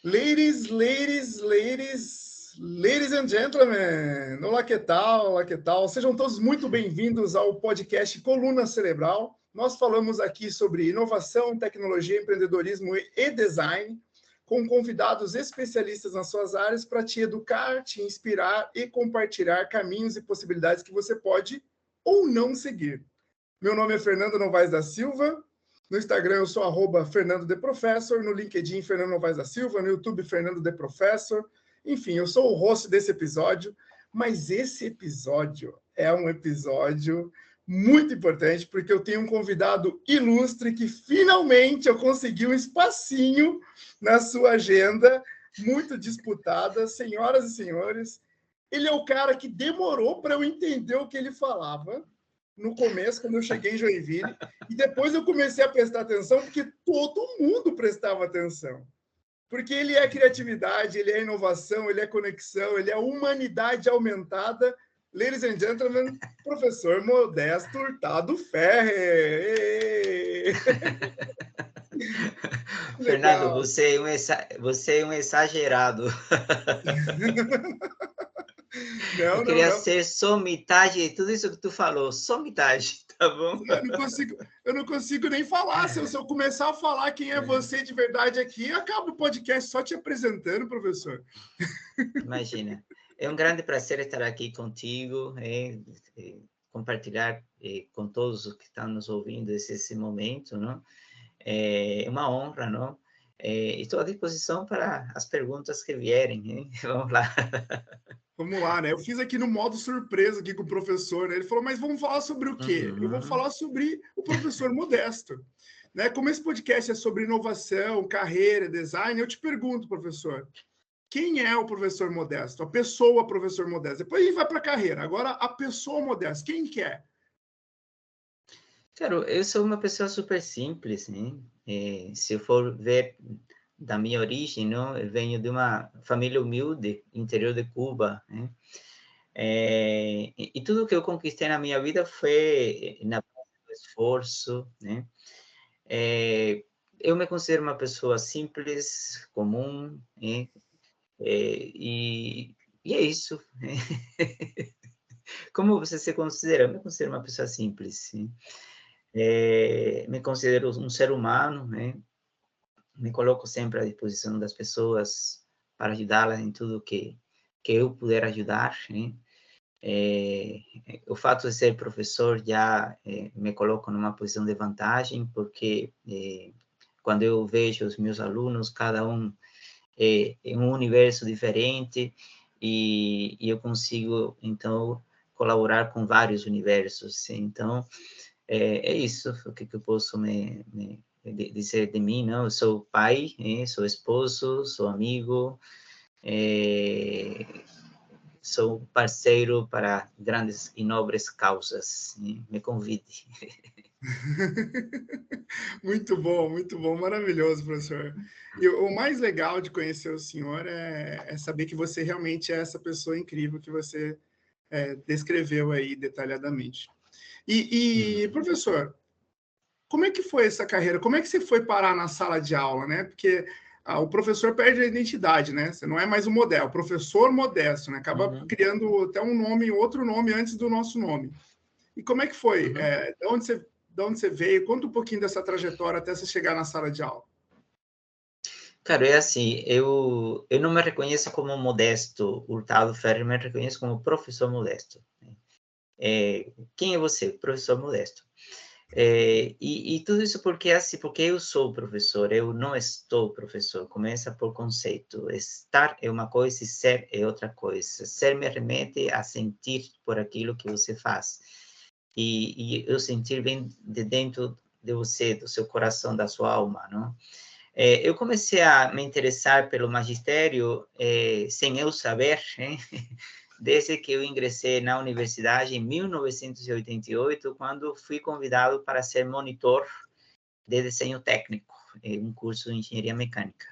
Ladies and gentlemen, olá, que tal? Olá, que tal? Sejam todos muito bem-vindos ao podcast Coluna Cerebral. Nós falamos aqui sobre inovação, tecnologia, empreendedorismo e design, com convidados especialistas nas suas áreas para te educar, te inspirar e compartilhar caminhos e possibilidades que você pode ou não seguir. Meu nome é Fernando Novaes da Silva. No Instagram eu sou @FernandoDeProfessor, no LinkedIn Fernando Novaes da Silva, no YouTube Fernando De Professor. Enfim, eu sou o host desse episódio, mas esse episódio é um episódio muito importante, porque eu tenho um convidado ilustre que finalmente eu consegui um espacinho na sua agenda, muito disputada. Senhoras e senhores, ele é o cara que demorou para eu entender o que ele falava no começo, quando eu cheguei em Joinville, e depois eu comecei a prestar atenção, porque todo mundo prestava atenção. Porque ele é criatividade, ele é inovação, ele é conexão, ele é humanidade aumentada. Ladies and gentlemen, professor Modesto Hurtado Ferre. Fernando, você é um exagerado. Eu queria ser só metade de tudo isso que tu falou, só metade, tá bom? Eu não consigo nem falar. Se eu começar a falar quem é você de verdade aqui, acaba o podcast só te apresentando, professor. Imagina. É um grande prazer estar aqui contigo, compartilhar com todos os que estão nos ouvindo esse momento, não? É uma honra, não? Estou à disposição para as perguntas que vierem, hein? Vamos lá. Vamos lá, né? Eu fiz aqui no modo surpresa aqui com o professor, né? Ele falou, mas vamos falar sobre o quê? Eu vou falar sobre o professor Modesto. Né? Como esse podcast é sobre inovação, carreira, design, eu te pergunto, professor, quem é o professor Modesto? A pessoa professor Modesto. Depois a gente vai para a carreira. Agora, a pessoa Modesto, quem que é? Claro, eu sou uma pessoa super simples, né? Se eu for ver da minha origem, não? Eu venho de uma família humilde, interior de Cuba, né? E tudo que eu conquistei na minha vida foi na base do esforço, né? Eu me considero uma pessoa simples, comum, né? E é isso. Né? Como você se considera? Eu me considero uma pessoa simples, né? Me considero um ser humano, né? Me coloco sempre à disposição das pessoas para ajudá-las em tudo que eu puder ajudar, né? O fato de ser professor já me coloca numa posição de vantagem, porque quando eu vejo os meus alunos, cada um em um universo diferente, e eu consigo, então, colaborar com vários universos. Então, é isso o que eu posso dizer de mim, não? Eu sou pai, sou esposo, sou amigo, sou parceiro para grandes e nobres causas. Me convide. Muito bom, maravilhoso, professor. E o mais legal de conhecer o senhor é saber que você realmente é essa pessoa incrível que você descreveu aí detalhadamente. Professor, como é que foi essa carreira? Como é que você foi parar na sala de aula, né? Porque o professor perde a identidade, né? Você não é mais o modelo, o professor Modesto, né? Acaba criando até um nome, outro nome antes do nosso nome. E como é que foi? De onde você veio? Conta um pouquinho dessa trajetória até você chegar na sala de aula. Cara, é assim, eu não me reconheço como Modesto Hurtado Ferre, me reconheço como professor Modesto. Quem é você? Professor Modesto. E tudo isso porque assim, porque eu sou professor, eu não estou professor. Começa por conceito. Estar é uma coisa e ser é outra coisa. Ser me remete a sentir por aquilo que você faz. E eu sentir bem de dentro de você, do seu coração, da sua alma, não? Eu comecei a me interessar pelo magistério sem eu saber, hein? Desde que eu ingressei na universidade em 1988, quando fui convidado para ser monitor de desenho técnico, um curso de engenharia mecânica.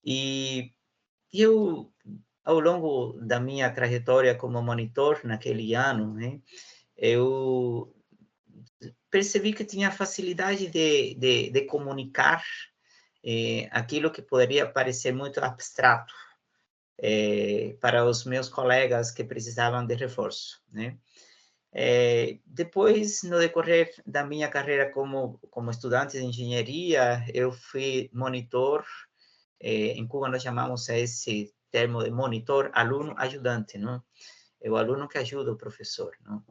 E eu, ao longo da minha trajetória como monitor naquele ano, né, eu percebi que tinha facilidade de comunicar aquilo que poderia parecer muito abstrato para os meus colegas que precisavam de reforço, né? Depois, no decorrer da minha carreira como estudante de engenharia, eu fui monitor. Em Cuba nós chamamos a esse termo de monitor aluno ajudante, não? É o aluno que ajuda o professor, não?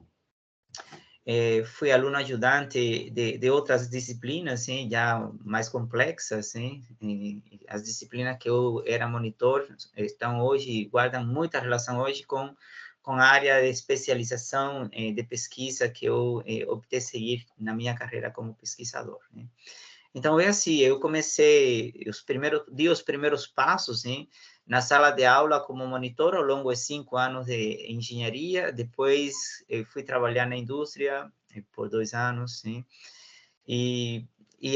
Fui aluno ajudante de outras disciplinas, sim, já mais complexas, sim. As disciplinas que eu era monitor estão hoje, guardam muita relação hoje com a área de especialização de pesquisa que eu optei seguir na minha carreira como pesquisador, né? Então, é assim, eu comecei, dei os primeiros passos, sim, na sala de aula como monitor ao longo de 5 anos de engenharia. Depois, eu fui trabalhar na indústria por 2 anos, sim. E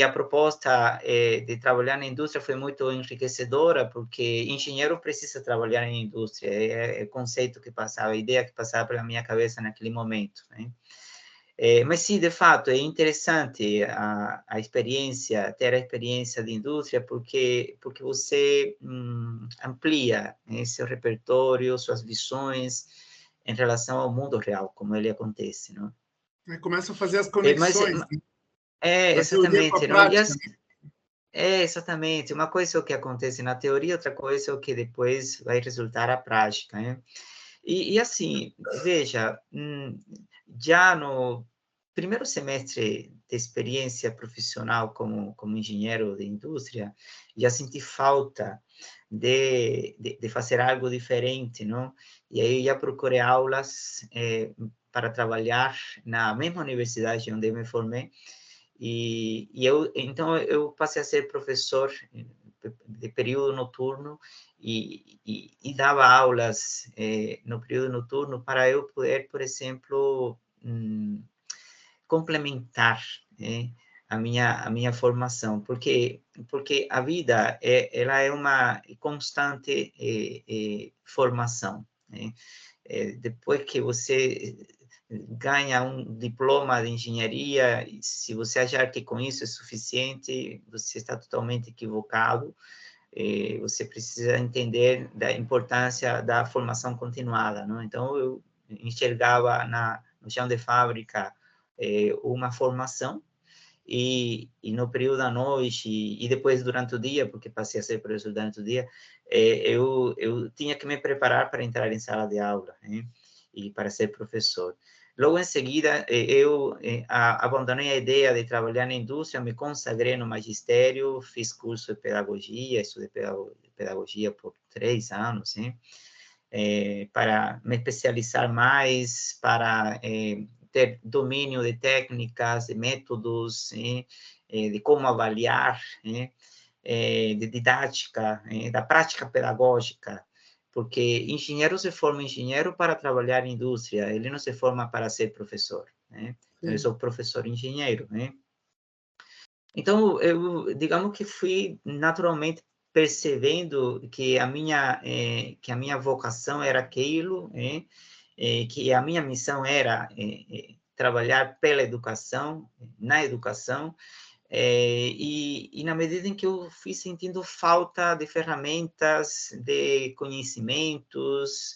a proposta de trabalhar na indústria foi muito enriquecedora, porque engenheiro precisa trabalhar em indústria. É o conceito que passava, a ideia que passava pela minha cabeça naquele momento, né? Mas sim, de fato, é interessante a experiência, ter a experiência de indústria, porque você amplia, né, seu repertório, suas visões em relação ao mundo real, como ele acontece, não? Começa a fazer as Mas conexões, né? Da teoria com a exatamente, não? prática, né? Exatamente. Uma coisa é o que acontece na teoria, outra coisa é o que depois vai resultar a prática, né? E assim, veja, já no primeiro semestre de experiência profissional como engenheiro de indústria, já senti falta de fazer algo diferente, não? E aí já procurei aulas para trabalhar na mesma universidade onde eu me formei, então eu passei a ser professor de período noturno e dava aulas no período noturno para eu poder, por exemplo, complementar, né, a minha formação, porque a vida ela é uma constante formação, né? Depois que você ganha um diploma de engenharia, se você achar que com isso é suficiente, você está totalmente equivocado. Você precisa entender da importância da formação continuada, não? Então, eu enxergava no chão de fábrica uma formação, e no período da noite, e depois durante o dia, porque passei a ser professor durante o dia, eu tinha que me preparar para entrar em sala de aula, né? E para ser professor. Logo em seguida, eu abandonei a ideia de trabalhar na indústria, me consagrei no magistério, fiz curso de pedagogia, estudei pedagogia por 3 anos, né? Para me especializar mais, para ter domínio de técnicas, de métodos, né? De como avaliar, né? De didática, da prática pedagógica, porque engenheiro se forma engenheiro para trabalhar em indústria, ele não se forma para ser professor, né? Eu sou professor engenheiro, né? Então, eu, digamos que fui naturalmente percebendo que a minha vocação era aquilo, né? Que a minha missão era trabalhar pela educação, na educação, e na medida em que eu fui sentindo falta de ferramentas, de conhecimentos,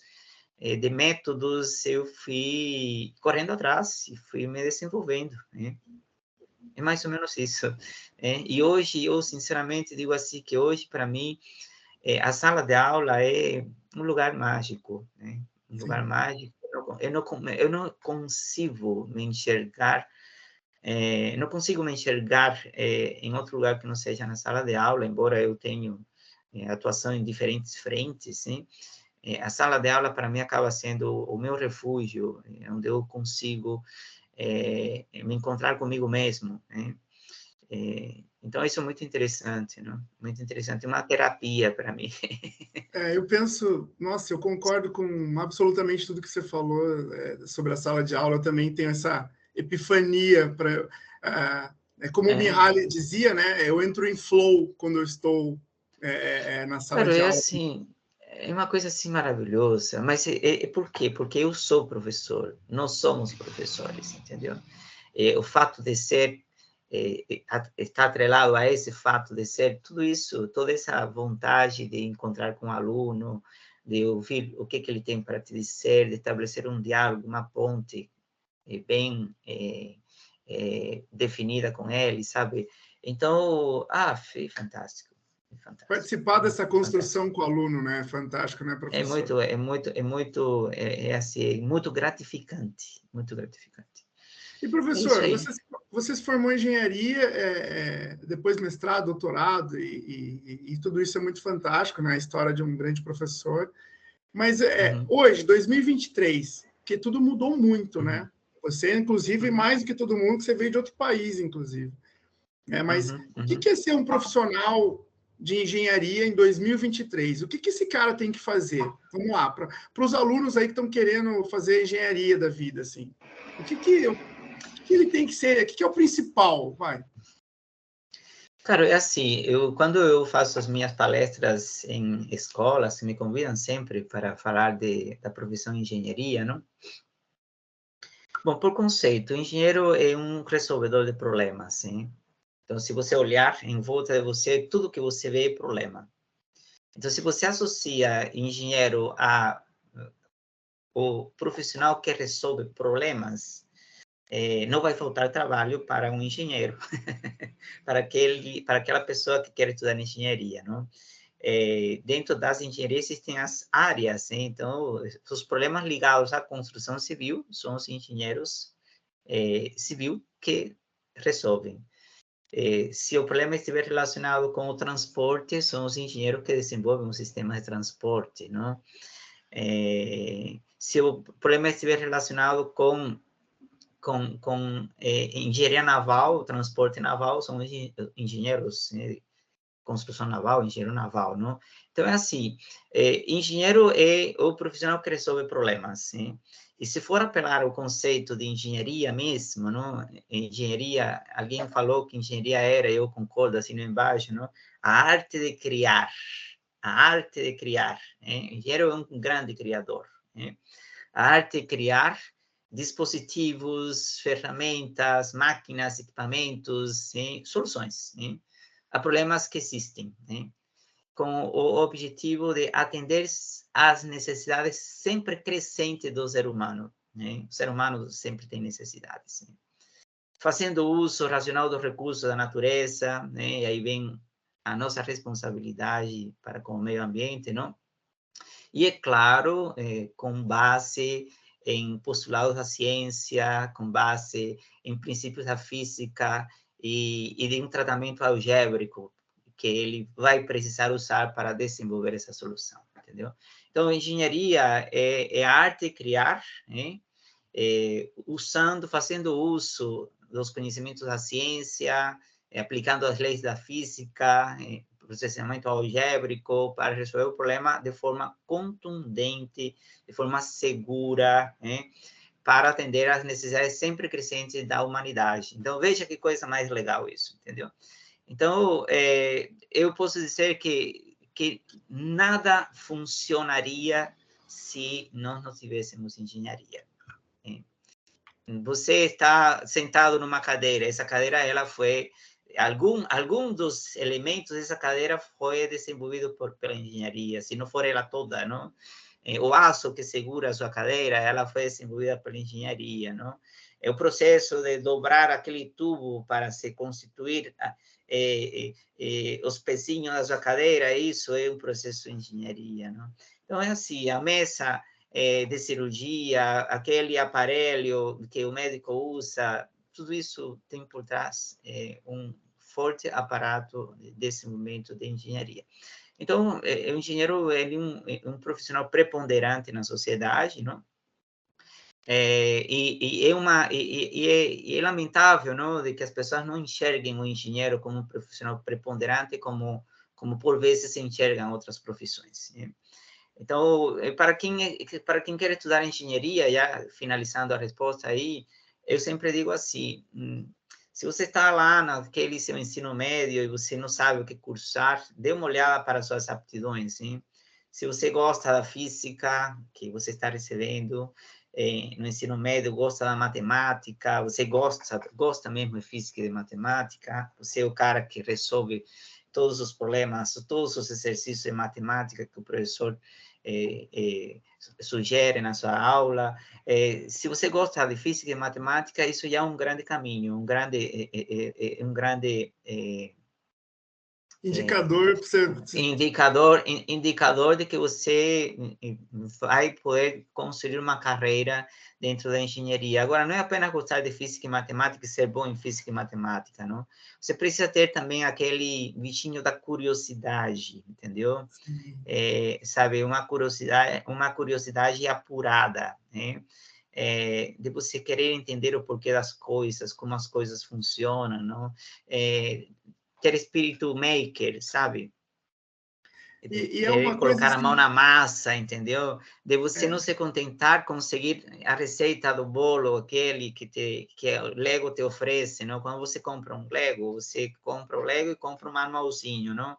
de métodos, eu fui correndo atrás e fui me desenvolvendo, né? É mais ou menos isso. E hoje, eu sinceramente digo assim, que hoje, para mim, a sala de aula é um lugar mágico, né? Um lugar mágico. Eu não consigo me enxergar, não consigo me enxergar em outro lugar que não seja na sala de aula, embora eu tenha atuação em diferentes frentes, sim. A sala de aula, para mim, acaba sendo o meu refúgio, onde eu consigo me encontrar comigo mesmo, né? Então, isso é muito interessante, não? Muito interessante, uma terapia para mim. Eu penso, nossa, eu concordo com absolutamente tudo que você falou sobre a sala de aula. Eu também tenho essa epifania para, como o Mihaly dizia, né? Eu entro em flow quando eu estou na sala Claro, de é aula. assim, é uma coisa assim maravilhosa, mas por quê? Porque eu sou professor, nós somos professores, entendeu? O fato de ser está atrelado a esse fato de ser tudo isso, toda essa vontade de encontrar com o aluno, de ouvir o que ele tem para te dizer, de estabelecer um diálogo, uma ponte bem definida com ele, sabe? Então, foi fantástico. Fantástico. Participar dessa construção fantástico. Com o aluno, né? Fantástico, né, professor? Assim, muito gratificante, muito gratificante. E, professor, você se formou em engenharia, depois mestrado, doutorado, e tudo isso é muito fantástico, né? A história de um grande professor. Mas hoje, 2023, que tudo mudou muito, né? Você, inclusive, mais do que todo mundo, que você veio de outro país, inclusive. Mas o que é ser um profissional de engenharia em 2023? O que esse cara tem que fazer? Vamos lá, para os alunos aí que estão querendo fazer engenharia da vida, assim. O que ele tem que ser? O que é o principal? Vai. Cara, é assim, quando eu faço as minhas palestras em escolas, me convidam sempre para falar da profissão engenharia, não? Bom, por conceito, o engenheiro é um resolvedor de problemas, sim? Então, se você olhar em volta de você, tudo que você vê é problema. Então, se você associa engenheiro o profissional que resolve problemas, não vai faltar trabalho para um engenheiro, para aquela pessoa que quer estudar engenharia, não? Dentro das engenharias existem as áreas, hein? Então, os problemas ligados à construção civil são os engenheiros civil que resolvem. Se o problema estiver relacionado com o transporte, são os engenheiros que desenvolvem um sistema de transporte, não? Se o problema estiver relacionado com engenharia naval, transporte naval, são engenheiros, construção naval, engenheiro naval, não? Então, é assim, engenheiro é o profissional que resolve problemas, sim? E se for apelar ao conceito de engenharia mesmo, não? Engenharia, alguém falou que engenharia era, eu concordo, assim, embaixo, não? A arte de criar, engenheiro é um grande criador, né? A arte de criar dispositivos, ferramentas, máquinas, equipamentos, soluções, a problemas que existem, com o objetivo de atender às necessidades sempre crescentes do ser humano. O ser humano sempre tem necessidades. Fazendo uso racional dos recursos da natureza, e aí vem a nossa responsabilidade para com o meio ambiente, não? E, é claro, com base em postulados da ciência, com base em princípios da física e de um tratamento algébrico que ele vai precisar usar para desenvolver essa solução, entendeu? Então, engenharia é a arte de criar, fazendo uso dos conhecimentos da ciência, aplicando as leis da física, processamento algébrico para resolver o problema de forma contundente, de forma segura, para atender às necessidades sempre crescentes da humanidade. Então, veja que coisa mais legal isso, entendeu? Então, eu posso dizer que nada funcionaria se nós não tivéssemos engenharia. Você está sentado numa cadeira, essa cadeira ela foi algum dos elementos dessa cadeira foi desenvolvido pela engenharia, se não for ela toda, não? O aço que segura a sua cadeira, ela foi desenvolvida pela engenharia, não? O processo de dobrar aquele tubo para se constituir os pezinhos da sua cadeira, isso é um processo de engenharia, não? Então, é assim, a mesa de cirurgia, aquele aparelho que o médico usa, tudo isso tem por trás um forte aparato de desenvolvimento de engenharia. Então, o engenheiro é um profissional preponderante na sociedade, não? É lamentável, não, de que as pessoas não enxerguem o engenheiro como um profissional preponderante, como por vezes se enxergam outras profissões, né? Então, para quem quer estudar engenharia, já finalizando a resposta aí, eu sempre digo assim, se você está lá naquele seu ensino médio e você não sabe o que cursar, dê uma olhada para suas aptidões, hein? Se você gosta da física que você está recebendo, no ensino médio, gosta da matemática, você gosta mesmo de física e de matemática, você é o cara que resolve todos os problemas, todos os exercícios de matemática que o professor sugere na sua aula. Se você gosta de física e matemática, isso já é um grande caminho, um grande Indicador para você... indicador de que você vai poder construir uma carreira dentro da engenharia. Agora, não é apenas gostar de física e matemática e ser bom em física e matemática, não? Você precisa ter também aquele bichinho da curiosidade, entendeu? Sabe, uma curiosidade apurada, né? De você querer entender o porquê das coisas, como as coisas funcionam, não? Ter espírito maker, sabe? De E é querer uma coisa colocar a mão assim... na massa, entendeu? De você não se contentar com seguir a receita do bolo, aquele que o Lego te oferece, não? Quando você compra um Lego, você compra o Lego e compra um manualzinho, não?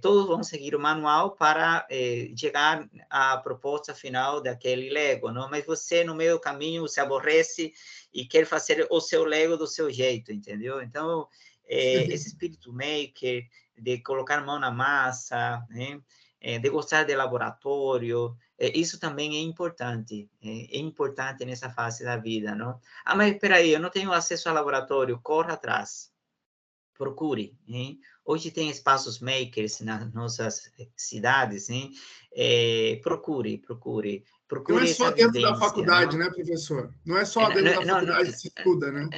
Todos vão seguir o manual para chegar à proposta final daquele Lego, não? Mas você, no meio do caminho, se aborrece e quer fazer o seu Lego do seu jeito, entendeu? Então, esse espírito maker, de colocar a mão na massa, né? De gostar de laboratório, isso também é importante nessa fase da vida, não? Ah, mas espera aí, eu não tenho acesso ao laboratório, corra atrás, procure, hein? Hoje tem espaços makers nas nossas cidades, hein? Procure Não é essa só dentro da vivência, faculdade, não? né, professor? Não é só dentro da faculdade que se estuda, né?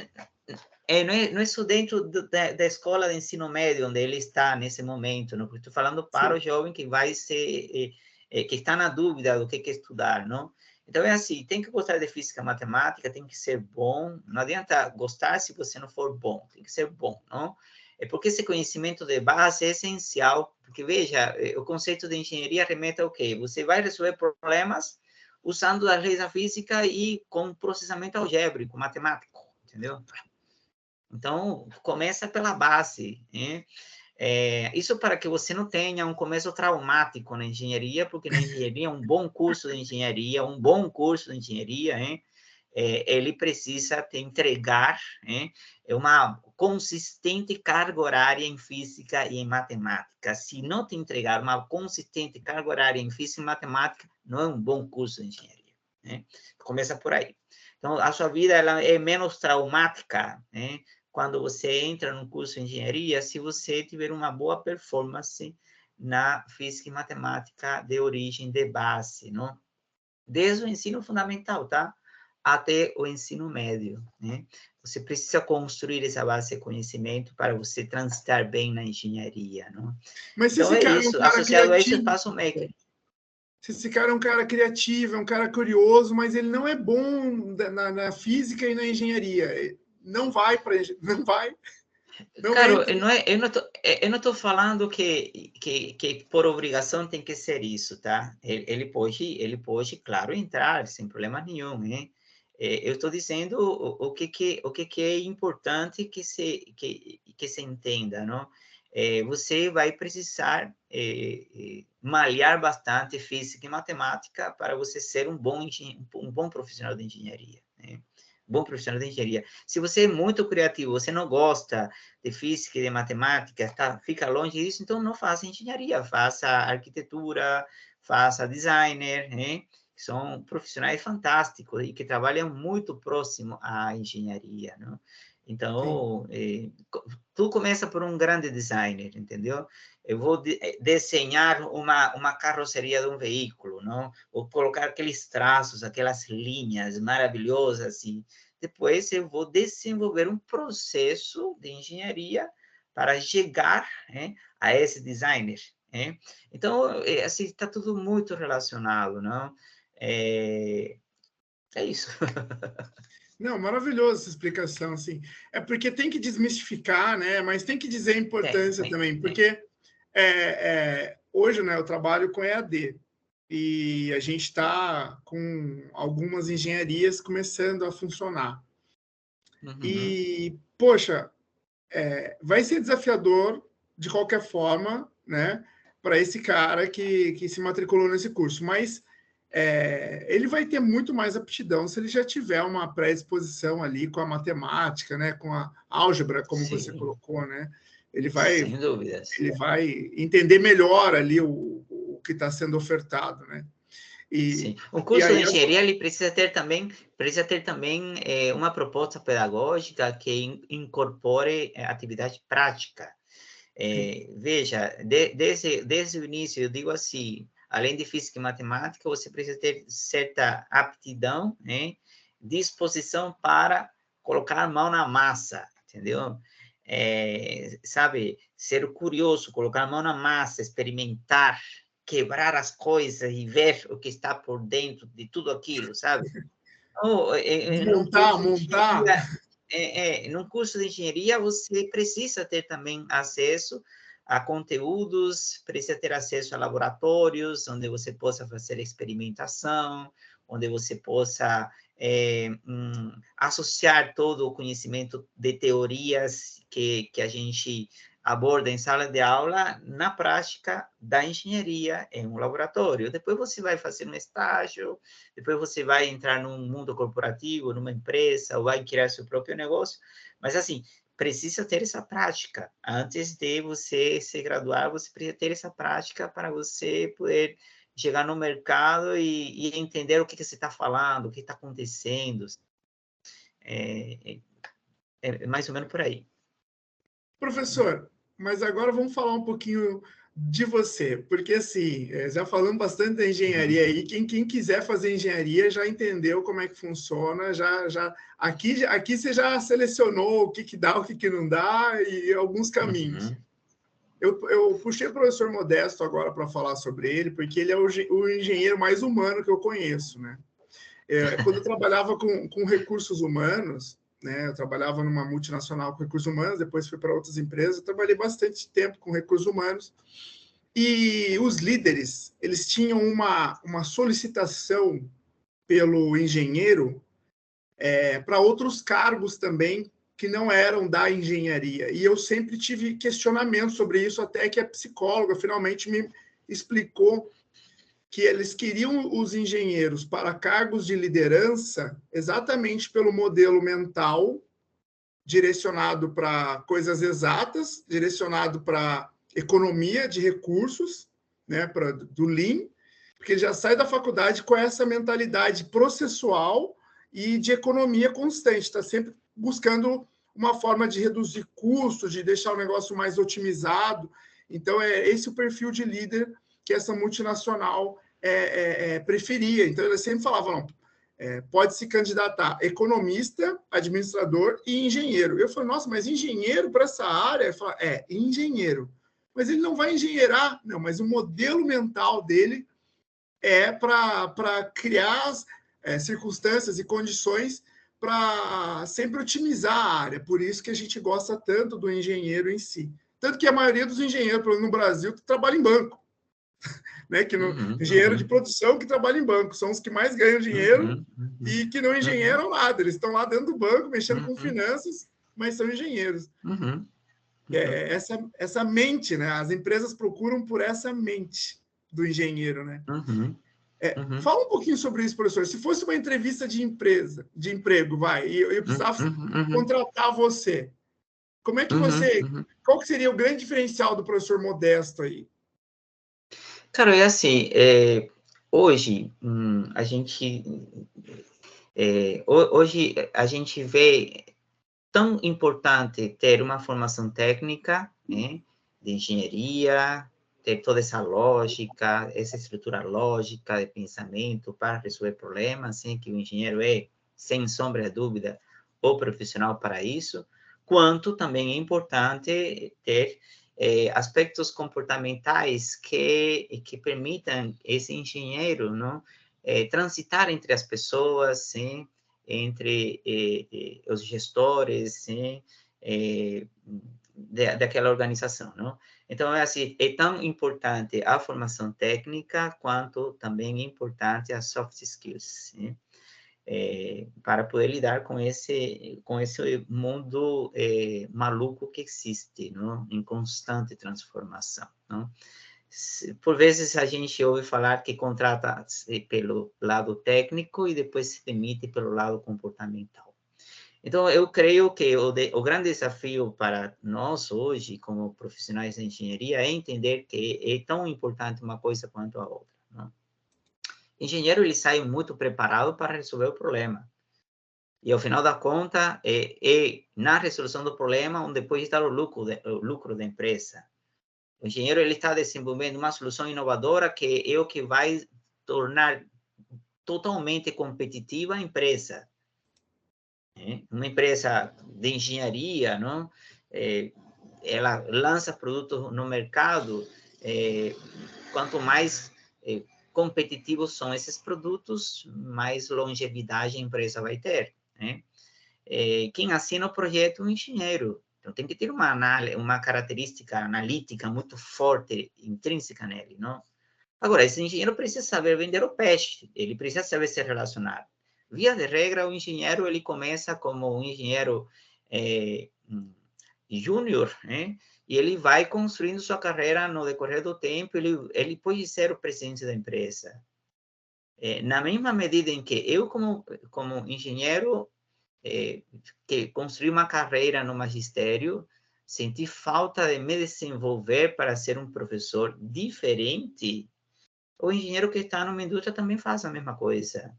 Não é só dentro da escola de ensino médio, onde ele está nesse momento, não? Estou falando para o jovem que vai ser, que está na dúvida do que estudar, não? Então, é assim, tem que gostar de física, matemática, tem que ser bom, não adianta gostar se você não for bom, tem que ser bom, não? É porque esse conhecimento de base é essencial, porque, veja, o conceito de engenharia remete ao quê? Você vai resolver problemas usando as leis da física e com processamento algébrico, matemático, entendeu? Então, começa pela base, né? Isso para que você não tenha um começo traumático na engenharia, porque na engenharia, um bom curso de engenharia, hein? Ele precisa te entregar, né? Uma consistente carga horária em física e em matemática. Se não te entregar uma consistente carga horária em física e matemática, não é um bom curso de engenharia, né? Começa por aí. Então, a sua vida ela é menos traumática, né? Quando você entra no curso de engenharia, se você tiver uma boa performance na física e matemática de origem, de base, não? Desde o ensino fundamental, tá? Até o ensino médio, né? Você precisa construir essa base de conhecimento para você transitar bem na engenharia, não? Mas se Então, esse é cara é um isso. cara Associado a isso, criativo, espaço maker. se esse cara é um cara criativo, é um cara curioso, mas ele não é bom na física e na engenharia, não vai para não vai, não Cara, entra. eu não tô falando que por obrigação tem que ser isso, tá? Ele pode, claro, entrar sem problema nenhum, né? Eu estou dizendo o que é importante que se entenda, não? Você vai precisar malhar bastante física e matemática para você ser um bom profissional de engenharia, né? Bom profissional de engenharia. Se você é muito criativo, você não gosta de física e de matemática, tá? Fica longe disso, então não faça engenharia, faça arquitetura, faça designer, né? São profissionais fantásticos e que trabalham muito próximo à engenharia, não? Então, tudo começa por um grande designer, entendeu? Eu vou desenhar uma carroceria de um veículo, não? Vou colocar aqueles traços, aquelas linhas maravilhosas, assim. Depois eu vou desenvolver um processo de engenharia para chegar, né, a esse designer, né? Então, assim, está tudo muito relacionado, não? É isso. Não, maravilhosa essa explicação, assim. É porque tem que desmistificar, né? Mas tem que dizer a importância também, Tem. porque hoje, né, eu trabalho com EAD e a gente está com algumas engenharias começando a funcionar. Uhum. E, poxa, vai ser desafiador de qualquer forma, né, para esse cara que se matriculou nesse curso, mas ele vai ter muito mais aptidão se ele já tiver uma predisposição ali com a matemática, né, com a álgebra, como você colocou, né? Ele Sem dúvidas. vai entender melhor ali o que está sendo ofertado, né? Sim. O curso de engenharia ele precisa ter também uma proposta pedagógica que incorpore atividade prática. Veja, desde o início, eu digo assim, além de física e matemática, você precisa ter certa aptidão, né, disposição para colocar a mão na massa, entendeu? Sabe, ser curioso, colocar a mão na massa, experimentar, quebrar as coisas e ver o que está por dentro de tudo aquilo, sabe? Montar. Num curso de engenharia, você precisa ter também acesso a conteúdos, precisa ter acesso a laboratórios, onde você possa fazer experimentação, onde você possa associar todo o conhecimento de teorias que a gente aborda em sala de aula na prática da engenharia em um laboratório. Depois você vai fazer um estágio, depois você vai entrar num mundo corporativo, numa empresa, ou vai criar seu próprio negócio, mas assim, precisa ter essa prática. Antes de você se graduar, você precisa ter essa prática para você poder chegar no mercado e entender o que você está falando, o que está acontecendo. É mais ou menos por aí. Professor, mas agora vamos falar um pouquinho de você, porque assim, já falamos bastante da engenharia aí, quem quiser fazer engenharia já entendeu como é que funciona, aqui você já selecionou o que dá, o que não dá e alguns caminhos. Eu puxei o professor Modesto agora para falar sobre ele, porque ele é o engenheiro mais humano que eu conheço, né? Quando eu trabalhava com recursos humanos, né, eu trabalhava numa multinacional com recursos humanos, depois fui para outras empresas, eu trabalhei bastante tempo com recursos humanos, e os líderes, eles tinham uma solicitação pelo engenheiro para outros cargos também que não eram da engenharia, e eu sempre tive questionamento sobre isso, até que a psicóloga finalmente me explicou que eles queriam os engenheiros para cargos de liderança exatamente pelo modelo mental, direcionado para coisas exatas, direcionado para economia de recursos, né, do Lean, porque ele já sai da faculdade com essa mentalidade processual e de economia constante, está sempre buscando uma forma de reduzir custos, de deixar o negócio mais otimizado. Então, é esse o perfil de líder que essa multinacional preferia. Então, eles sempre falavam, não, pode se candidatar economista, administrador e engenheiro. Eu falei, nossa, mas engenheiro para essa área? Eu falo, engenheiro. Mas ele não vai engenheirar. Não, mas o modelo mental dele é para criar circunstâncias e condições para sempre otimizar a área. Por isso que a gente gosta tanto do engenheiro em si. Tanto que a maioria dos engenheiros, pelo menos no Brasil, trabalha em banco. Né? Engenheiro de produção que trabalha em banco. São os que mais ganham dinheiro e que não engenheiram nada. Eles estão lá dentro do banco, mexendo com finanças, mas são engenheiros. Essa mente, né? As empresas procuram por essa mente do engenheiro, né? Fala um pouquinho sobre isso, professor. Se fosse uma entrevista de emprego, e eu precisasse contratar você, como é que você... Qual que seria o grande diferencial do professor Modesto aí? Cara, é assim, hoje a gente vê tão importante ter uma formação técnica, né, de engenharia, ter toda essa lógica, essa estrutura lógica de pensamento para resolver problemas, assim, que o engenheiro é, sem sombra de dúvida, o profissional para isso, quanto também é importante ter aspectos comportamentais que permitam esse engenheiro, não, transitar entre as pessoas, sim, entre os gestores, sim, daquela organização, não? Então, é assim, é tão importante a formação técnica quanto também é importante as soft skills, sim? Para poder lidar com esse mundo maluco que existe, não? Em constante transformação, não? por vezes a gente ouve falar que contrata pelo lado técnico e depois se demite pelo lado comportamental. Então, eu creio que o grande desafio para nós hoje, como profissionais de engenharia, é entender que é tão importante uma coisa quanto a outra. Não? Engenheiro, ele sai muito preparado para resolver o problema. E, ao final da conta, é na resolução do problema onde depois está o lucro da empresa. O engenheiro ele está desenvolvendo uma solução inovadora que é o que vai tornar totalmente competitiva a empresa. Uma empresa de engenharia, não? Ela lança produtos no mercado, quanto mais competitivos são esses produtos, mais longevidade a empresa vai ter. Né? Quem assina o projeto é o engenheiro. Então, tem que ter uma característica analítica muito forte, intrínseca nele, não? Agora, esse engenheiro precisa saber vender o peixe, ele precisa saber se relacionar. Via de regra, o engenheiro, ele começa como um engenheiro júnior, né? E ele vai construindo sua carreira no decorrer do tempo, ele pode ser o presidente da empresa. Na mesma medida em que eu, como engenheiro, que construí uma carreira no magistério, senti falta de me desenvolver para ser um professor diferente. O engenheiro que está numa indústria também faz a mesma coisa.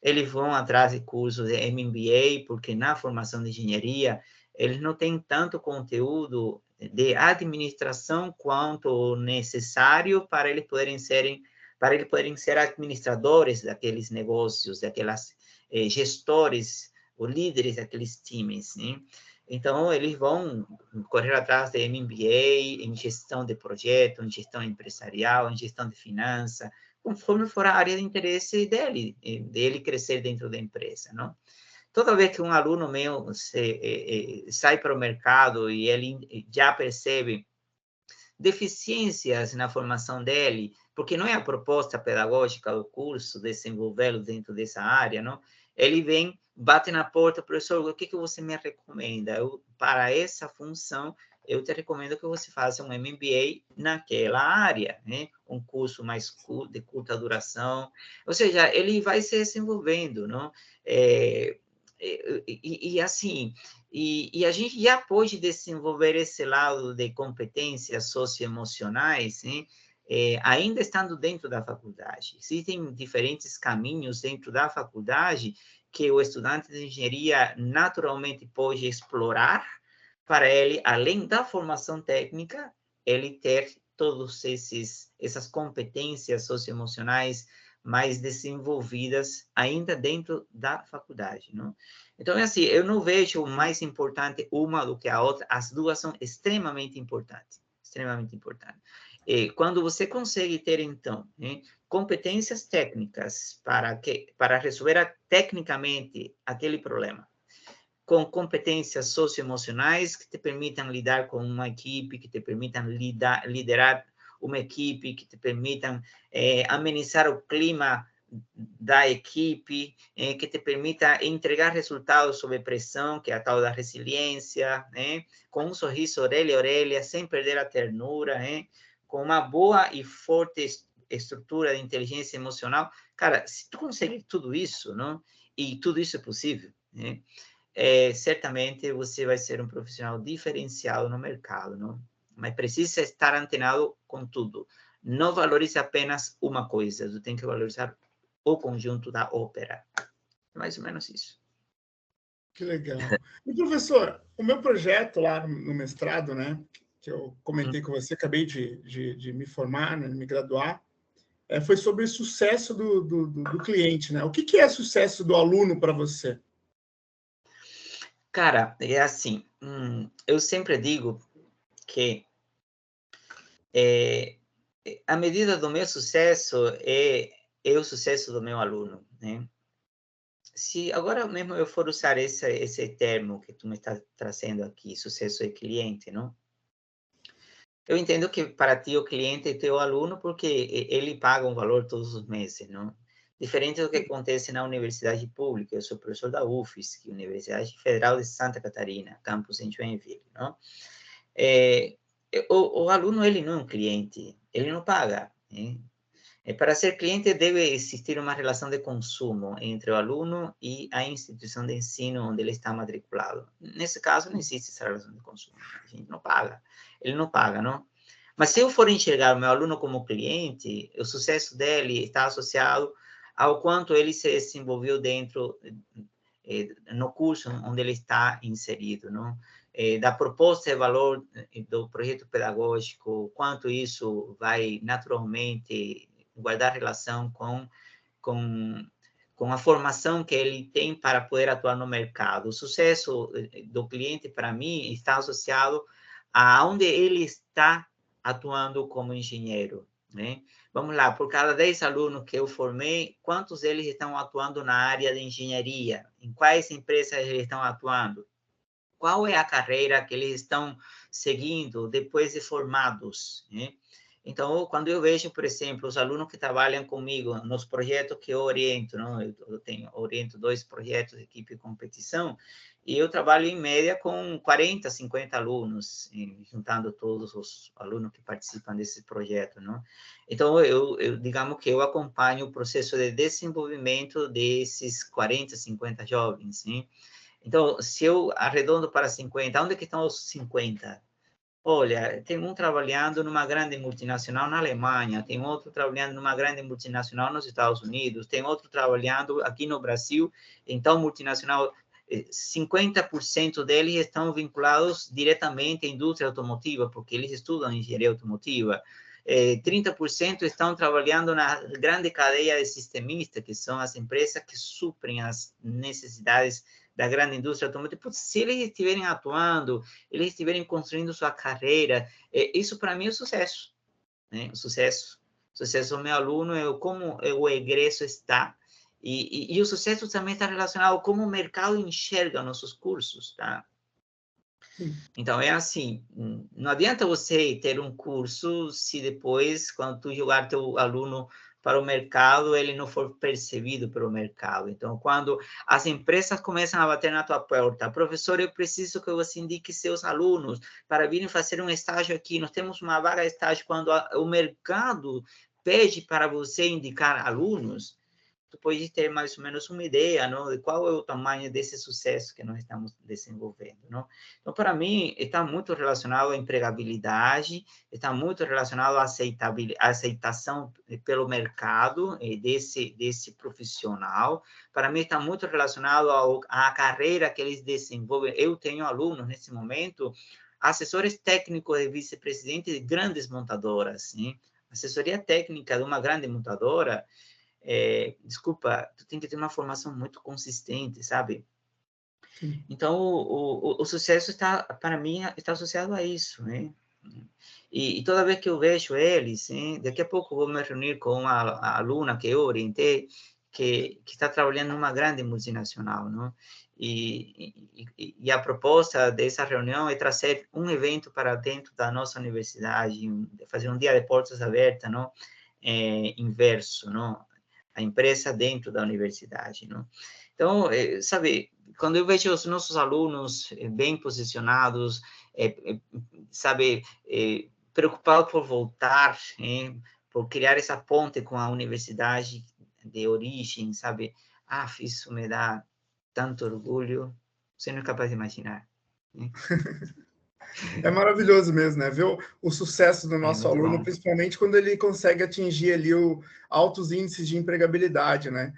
Eles vão atrás de cursos de MBA, porque na formação de engenharia, eles não têm tanto conteúdo de administração quanto necessário para eles poderem ser administradores daqueles negócios, daquelas gestores ou líderes daqueles times, né? Então, eles vão correr atrás de MBA em gestão de projeto, em gestão empresarial, em gestão de finanças, conforme for a área de interesse dele crescer dentro da empresa, não? Toda vez que um aluno meu sai para o mercado e ele já percebe deficiências na formação dele, porque não é a proposta pedagógica do curso desenvolvê-lo dentro dessa área, não? Ele vem, bate na porta, professor, o que você me recomenda? Para essa função, eu te recomendo que você faça um MBA naquela área, né? Um curso mais de curta duração. Ou seja, ele vai se desenvolvendo, não? Assim, e a gente já pode desenvolver esse lado de competências socioemocionais, né? Ainda estando dentro da faculdade. Existem diferentes caminhos dentro da faculdade que o estudante de engenharia naturalmente pode explorar para ele, além da formação técnica, ele ter todas essas competências socioemocionais mais desenvolvidas ainda dentro da faculdade, não? Então, é assim, eu não vejo mais importante uma do que a outra, as duas são extremamente importantes, extremamente importantes. Quando você consegue ter, então, né, competências técnicas para resolver tecnicamente aquele problema, com competências socioemocionais que te permitam lidar com uma equipe, que te permitam liderar uma equipe, que te permitam amenizar o clima da equipe, que te permita entregar resultados sob pressão, que é a tal da resiliência, né? Com um sorriso orelha a orelha, sem perder a ternura, né? Com uma boa e forte estrutura de inteligência emocional. Cara, se tu conseguir tudo isso, não? E tudo isso é possível, né? Certamente você vai ser um profissional diferenciado no mercado, não? Mas precisa estar antenado com tudo. Não valorize apenas uma coisa, você tem que valorizar o conjunto da ópera. Mais ou menos isso. Que legal. E, professor, o meu projeto lá no mestrado, né, que eu comentei com você, acabei de me formar, né, me graduar, foi sobre o sucesso do cliente, né? O que é sucesso do aluno para você? Cara, é assim, eu sempre digo que a medida do meu sucesso é o sucesso do meu aluno, né? Se agora mesmo eu for usar esse termo que tu me está trazendo aqui, sucesso de cliente, não? Eu entendo que para ti o cliente é teu aluno porque ele paga um valor todos os meses, não? Diferente do que acontece na universidade pública. Eu sou professor da UFSC, Universidade Federal de Santa Catarina, campus em Joinville, não? o aluno, ele não é um cliente, ele não paga, né? Para ser cliente, deve existir uma relação de consumo entre o aluno e a instituição de ensino onde ele está matriculado. Nesse caso, não existe essa relação de consumo. A gente não paga. Ele não paga, não? Mas se eu for enxergar o meu aluno como cliente, o sucesso dele está associado ao quanto ele se desenvolveu dentro no curso onde ele está inserido, não? Da proposta de valor do projeto pedagógico, quanto isso vai naturalmente guardar relação com, com a formação que ele tem para poder atuar no mercado. O sucesso do cliente, para mim, está associado a onde ele está atuando como engenheiro, né? Vamos lá, por cada 10 alunos que eu formei, quantos deles estão atuando na área de engenharia? Em quais empresas eles estão atuando? Qual é a carreira que eles estão seguindo depois de formados, né? Então, quando eu vejo, por exemplo, os alunos que trabalham comigo nos projetos que eu oriento, não? Eu oriento 2 projetos de equipe de competição, e eu trabalho em média com 40, 50 alunos, juntando todos os alunos que participam desse projeto, não? Então, digamos que eu acompanho o processo de desenvolvimento desses 40, 50 jovens, né? Então, se eu arredondo para 50, onde é que estão os 50? Olha, tem um trabalhando numa grande multinacional na Alemanha, tem outro trabalhando numa grande multinacional nos Estados Unidos, tem outro trabalhando aqui no Brasil, então multinacional, 50% deles estão vinculados diretamente à indústria automotiva, porque eles estudam engenharia automotiva. 30% estão trabalhando na grande cadeia de sistemistas, que são as empresas que suprem as necessidades da grande indústria automotiva. Se eles estiverem atuando, eles estiverem construindo sua carreira, isso para mim é sucesso, né? O sucesso do meu aluno é como o egresso está, e o sucesso também está relacionado com como o mercado enxerga nossos cursos, tá? Então, é assim, não adianta você ter um curso se depois, quando tu jogar teu aluno para o mercado, ele não for percebido pelo mercado. Então, quando as empresas começam a bater na tua porta, professor, eu preciso que você indique seus alunos para virem fazer um estágio aqui. Nós temos uma vaga de estágio. Quando o mercado pede para você indicar alunos, tu pode ter mais ou menos uma ideia, não, de qual é o tamanho desse sucesso que nós estamos desenvolvendo, não? Então, para mim, está muito relacionado à empregabilidade, está muito relacionado à aceitação pelo mercado desse profissional. Para mim, está muito relacionado à carreira que eles desenvolvem. Eu tenho alunos, nesse momento, assessores técnicos de vice-presidente de grandes montadoras, né? Assessoria técnica de uma grande montadora, desculpa, tu tem que ter uma formação muito consistente, sabe? Sim. Então, o sucesso está, para mim, está associado a isso, né? E toda vez que eu vejo eles, né? Daqui a pouco vou me reunir com uma aluna que eu orientei, que está trabalhando numa grande multinacional, não? E a proposta dessa reunião é trazer um evento para dentro da nossa universidade, fazer um dia de portas abertas, não? Inverso, não? A empresa dentro da universidade, não? Então, sabe, quando eu vejo os nossos alunos bem posicionados, sabe, preocupados por voltar, por criar essa ponte com a universidade de origem, sabe? Isso me dá tanto orgulho, você não é capaz de imaginar, né? É maravilhoso mesmo, né? Ver o sucesso do nosso muito aluno, bom. principalmente quando ele consegue atingir ali altos índices de empregabilidade, né?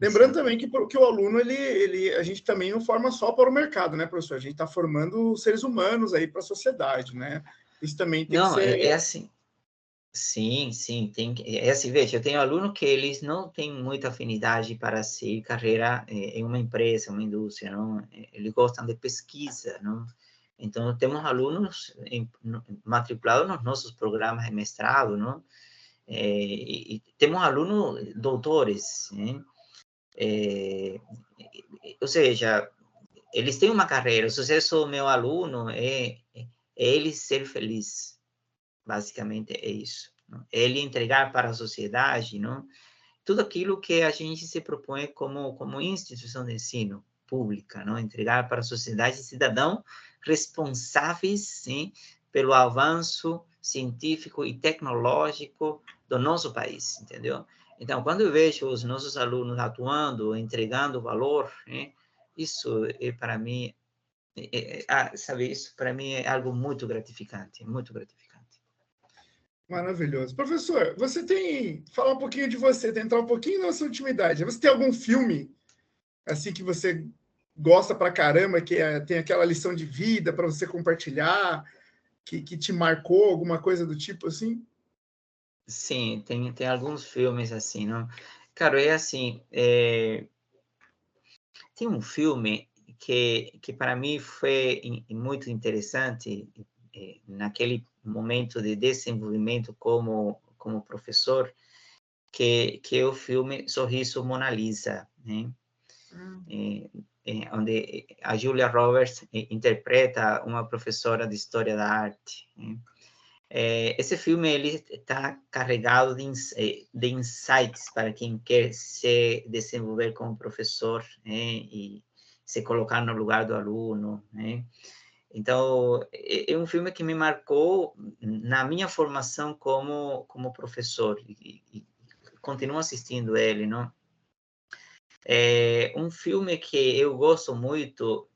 Lembrando Sim. também que o aluno, a gente também não forma só para o mercado, né, professor? A gente está formando seres humanos aí para a sociedade, né? Isso também tem que Não, ser. é assim. Sim, sim, é assim, veja, eu tenho aluno que eles não têm muita afinidade para seguir carreira em uma empresa, uma indústria, não? Eles gostam de pesquisa, não? Então, temos alunos matriculados nos nossos programas de mestrado, não? E temos alunos doutores, né? Ou seja, eles têm uma carreira, o sucesso do meu aluno é ele ser feliz, basicamente é isso. Não? Ele entregar para a sociedade, não? Tudo aquilo que a gente se propõe como instituição de ensino pública, não? Entregar para a sociedade cidadãos responsáveis, sim, pelo avanço científico e tecnológico do nosso país, entendeu? Então, quando eu vejo os nossos alunos atuando, entregando valor, né, isso para mim, sabe, isso para mim é algo muito gratificante, muito gratificante. Maravilhoso. Professor, falar um pouquinho de você, entrar um pouquinho na sua intimidade. Você tem algum filme, assim, que você gosta pra caramba, tem aquela lição de vida para você compartilhar, que te marcou, alguma coisa do tipo assim? Sim, tem alguns filmes assim, não? Cara, é assim, tem um filme que para mim foi muito interessante naquele momento de desenvolvimento como professor, que é o filme Sorriso Mona Lisa, né? Onde a Julia Roberts interpreta uma professora de História da Arte, né? Esse filme ele está carregado de insights para quem quer se desenvolver como professor, né? E se colocar no lugar do aluno, né? Então, é um filme que me marcou na minha formação como professor e continuo assistindo ele, não? Um filme que eu gosto muito,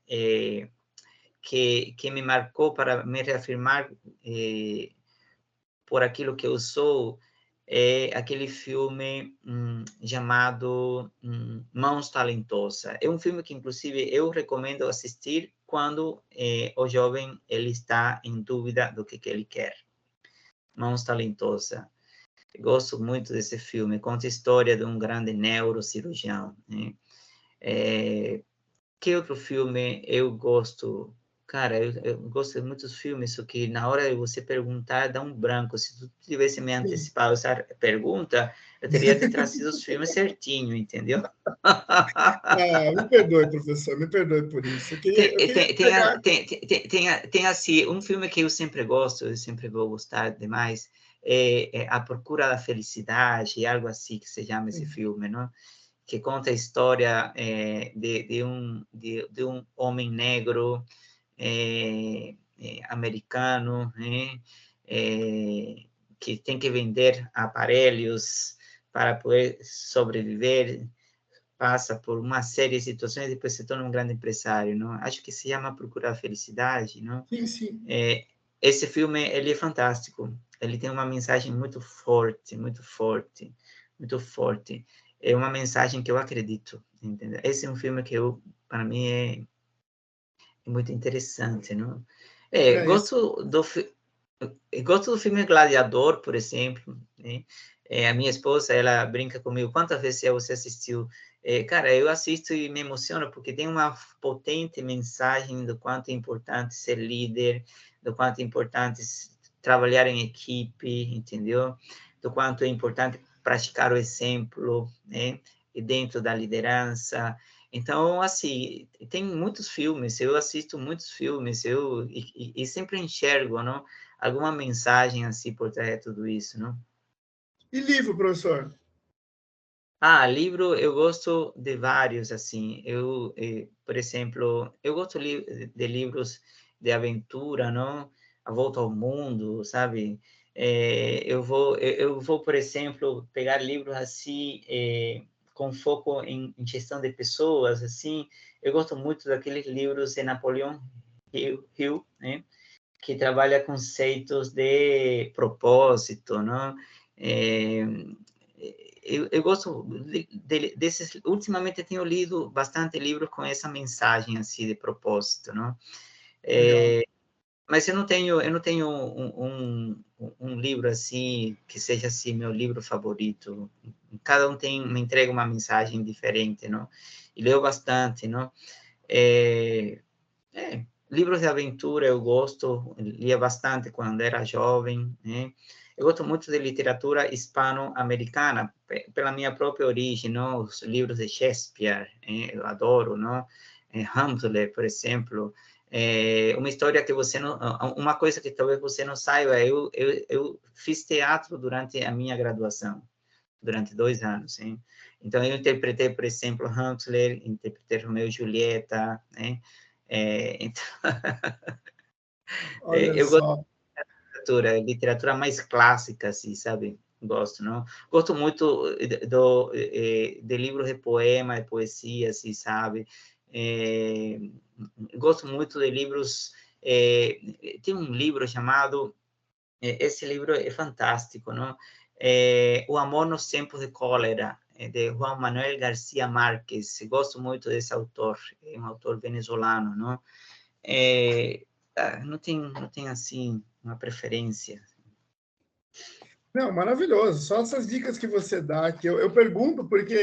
que me marcou para me reafirmar por aquilo que eu sou, é aquele filme chamado Mãos Talentosas. É um filme que, inclusive, eu recomendo assistir quando o jovem ele está em dúvida do que ele quer. Mãos Talentosas. Gosto muito desse filme. Conta a história de um grande neurocirurgião, né? Que outro filme eu gosto? Cara, eu gosto de muitos filmes, só que na hora de você perguntar, dá um branco. Se tu tivesse me Sim. antecipado essa pergunta, eu teria te trazido os filmes certinho, entendeu? Me perdoe, professor, me perdoe por isso. Eu queria pegar. Tem assim, um filme que eu sempre gosto, eu sempre vou gostar demais, é A Procura da Felicidade, algo assim que se chama esse filme, não? Que conta a história de um homem negro americano, né? Que tem que vender aparelhos para poder sobreviver, passa por uma série de situações e depois se torna um grande empresário, não? Acho que se chama Procurar a Felicidade, não? Sim, sim. Esse filme ele é fantástico. Ele tem uma mensagem muito forte, muito forte, muito forte. É uma mensagem que eu acredito, entendeu? Esse é um filme que para mim é muito interessante, não? Isso. Gosto do filme Gladiador, por exemplo, né? A minha esposa, ela brinca comigo, quantas vezes você assistiu? Cara, eu assisto e me emociono, porque tem uma potente mensagem do quanto é importante ser líder, do quanto é importante trabalhar em equipe, entendeu? Do quanto é importante praticar o exemplo, né? E dentro da liderança. Então, assim, tem muitos filmes, eu assisto muitos filmes, e sempre enxergo, não? Alguma mensagem assim por trás de tudo isso, não? E livro, professor? Livro, eu gosto de vários, assim. Por exemplo, eu gosto de livros de aventura, não? A Volta ao Mundo, sabe? Eu vou, por exemplo, pegar livros assim, com foco em gestão de pessoas, assim. Eu gosto muito daqueles livros de Napoleão Hill, né? Que trabalha conceitos de propósito, não? É, eu gosto desses. Ultimamente eu tenho lido bastante livros com essa mensagem assim de propósito, não? Legal. Mas eu não tenho um livro assim que seja assim meu livro favorito. Cada um me entrega uma mensagem diferente, não? E leio bastante, não? Livros de aventura eu gosto, lia bastante quando era jovem, né? Eu gosto muito de literatura hispano-americana, pela minha própria origem, não? Os livros de Shakespeare, eu adoro, não? Hamlet, por exemplo. Uma história que você não... Uma coisa que talvez você não saiba, eu fiz teatro durante a minha graduação, durante 2 anos, hein? Então, eu interpretei, por exemplo, Hamlet, interpretei Romeu e Julieta, né? Então, Olha eu gosto só. literatura mais clássica, assim, sabe? Gosto, não? Gosto muito de livros de poema, de poesia, assim, sabe? Gosto muito de livros... tem um livro chamado... esse livro é fantástico, não? O Amor nos Tempos de Cólera, de Juan Manuel García Márquez. Gosto muito desse autor, é um autor venezuelano, não? Não tem, assim, uma preferência. Não, maravilhoso. Só essas dicas que você dá, que eu pergunto porque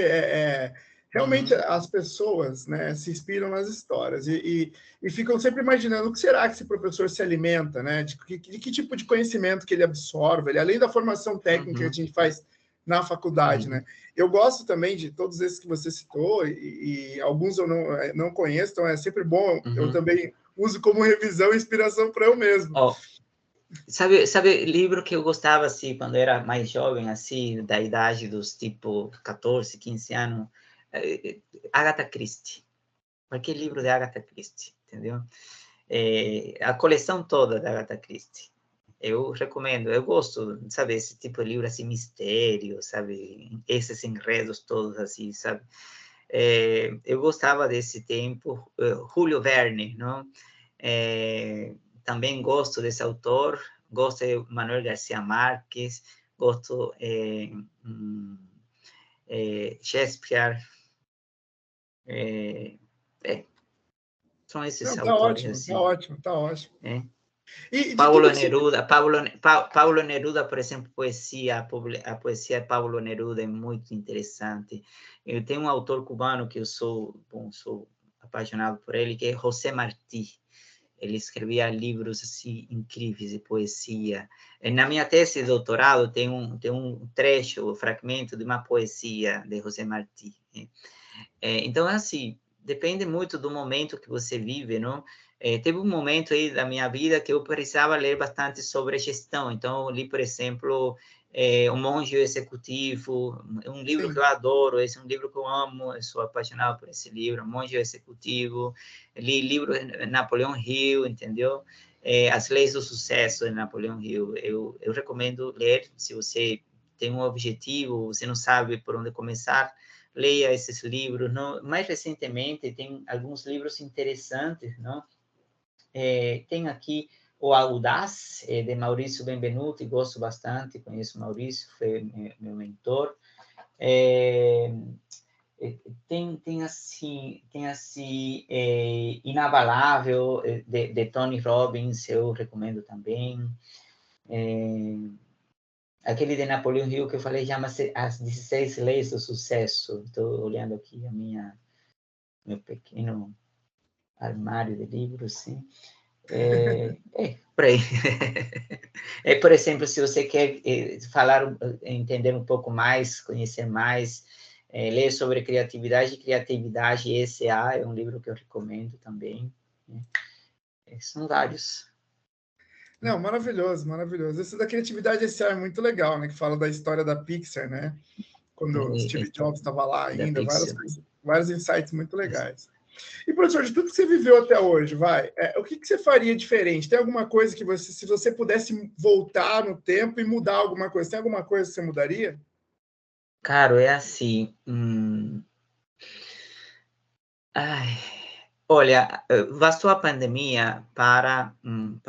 realmente as pessoas, né, se inspiram nas histórias e ficam sempre imaginando o que será que esse professor se alimenta, né? De que tipo de conhecimento que ele absorve, além da formação técnica que a gente faz na faculdade, né? Eu gosto também de todos esses que você citou e alguns eu não conheço, então é sempre bom. Eu também uso como revisão e inspiração para eu mesmo. Oh. Sabe livro que eu gostava, assim, quando era mais jovem, assim, da idade dos, tipo, 14, 15 anos? Agatha Christie. Qualquer livro de Agatha Christie, entendeu? A coleção toda da Agatha Christie. Eu recomendo, eu gosto, sabe, esse tipo de livro, assim, mistério, sabe? Esses enredos todos, assim, sabe? Eu gostava desse tempo. Júlio Verne, não? Também gosto desse autor, gosto de Manuel García Márquez, gosto Shakespeare, são esses Não, autores assim. Tá ótimo. E de Paulo tudo que você... Neruda, Paulo Neruda, por exemplo, a poesia de Paulo Neruda é muito interessante. Eu tenho um autor cubano que eu sou apaixonado por ele, que é José Martí. Ele escrevia livros assim incríveis de poesia. Na minha tese de doutorado tem um trecho, um fragmento de uma poesia de José Martí. Então, assim, depende muito do momento que você vive, não? Teve um momento aí da minha vida que eu precisava ler bastante sobre gestão. Então, eu li, por exemplo, O Monge Executivo, um livro que eu adoro, esse é um livro que eu amo, eu sou apaixonado por esse livro, O Monge Executivo. Li livro de Napoleão Hill, entendeu? As Leis do Sucesso de Napoleão Hill. Eu recomendo ler, se você tem um objetivo, você não sabe por onde começar, leia esses livros. Não? Mais recentemente, tem alguns livros interessantes, não? Tem aqui o Audaz, de Maurício Benvenuti, gosto bastante, conheço o Maurício, foi meu mentor. Tem assim, Inabalável, de Tony Robbins, eu recomendo também. Aquele de Napoleão Hill que eu falei, chama-se As 16 Leis do Sucesso. Estou olhando aqui meu pequeno armário de livros, sim. Por aí. Por exemplo, se você quer entender um pouco mais, conhecer mais, ler sobre criatividade S.A. é um livro que eu recomendo também. Né? São vários. Não, maravilhoso. Esse da criatividade esse é muito legal, né? Que fala da história da Pixar, né? Quando o Steve Jobs estava lá ainda, vários insights muito legais. E, professor, de tudo que você viveu até hoje, o que você faria diferente? Tem alguma coisa que você, se você pudesse voltar no tempo e mudar alguma coisa, tem alguma coisa que você mudaria? Caro, é assim. Olha, bastou a pandemia para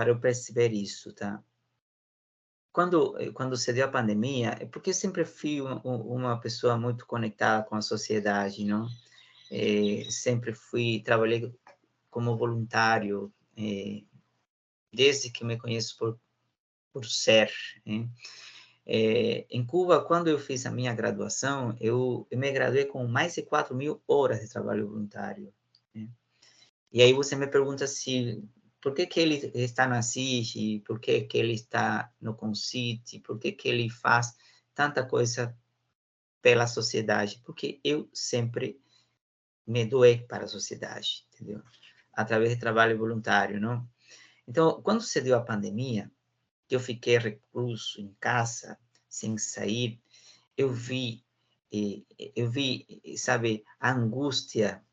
eu perceber isso, tá? Quando se deu a pandemia, é porque eu sempre fui uma pessoa muito conectada com a sociedade, não? Sempre trabalhei como voluntário, desde que me conheço por ser, né? Em Cuba, quando eu fiz a minha graduação, eu me graduei com mais de 4.000 horas de trabalho voluntário, né? E aí você me pergunta por que ele está na CIG, por que ele está no CONCIT, por que ele faz tanta coisa pela sociedade? Porque eu sempre me doei para a sociedade, entendeu? Através de trabalho voluntário, não? Então, quando se deu a pandemia, que eu fiquei recluso em casa, sem sair, eu vi, sabe, a angústia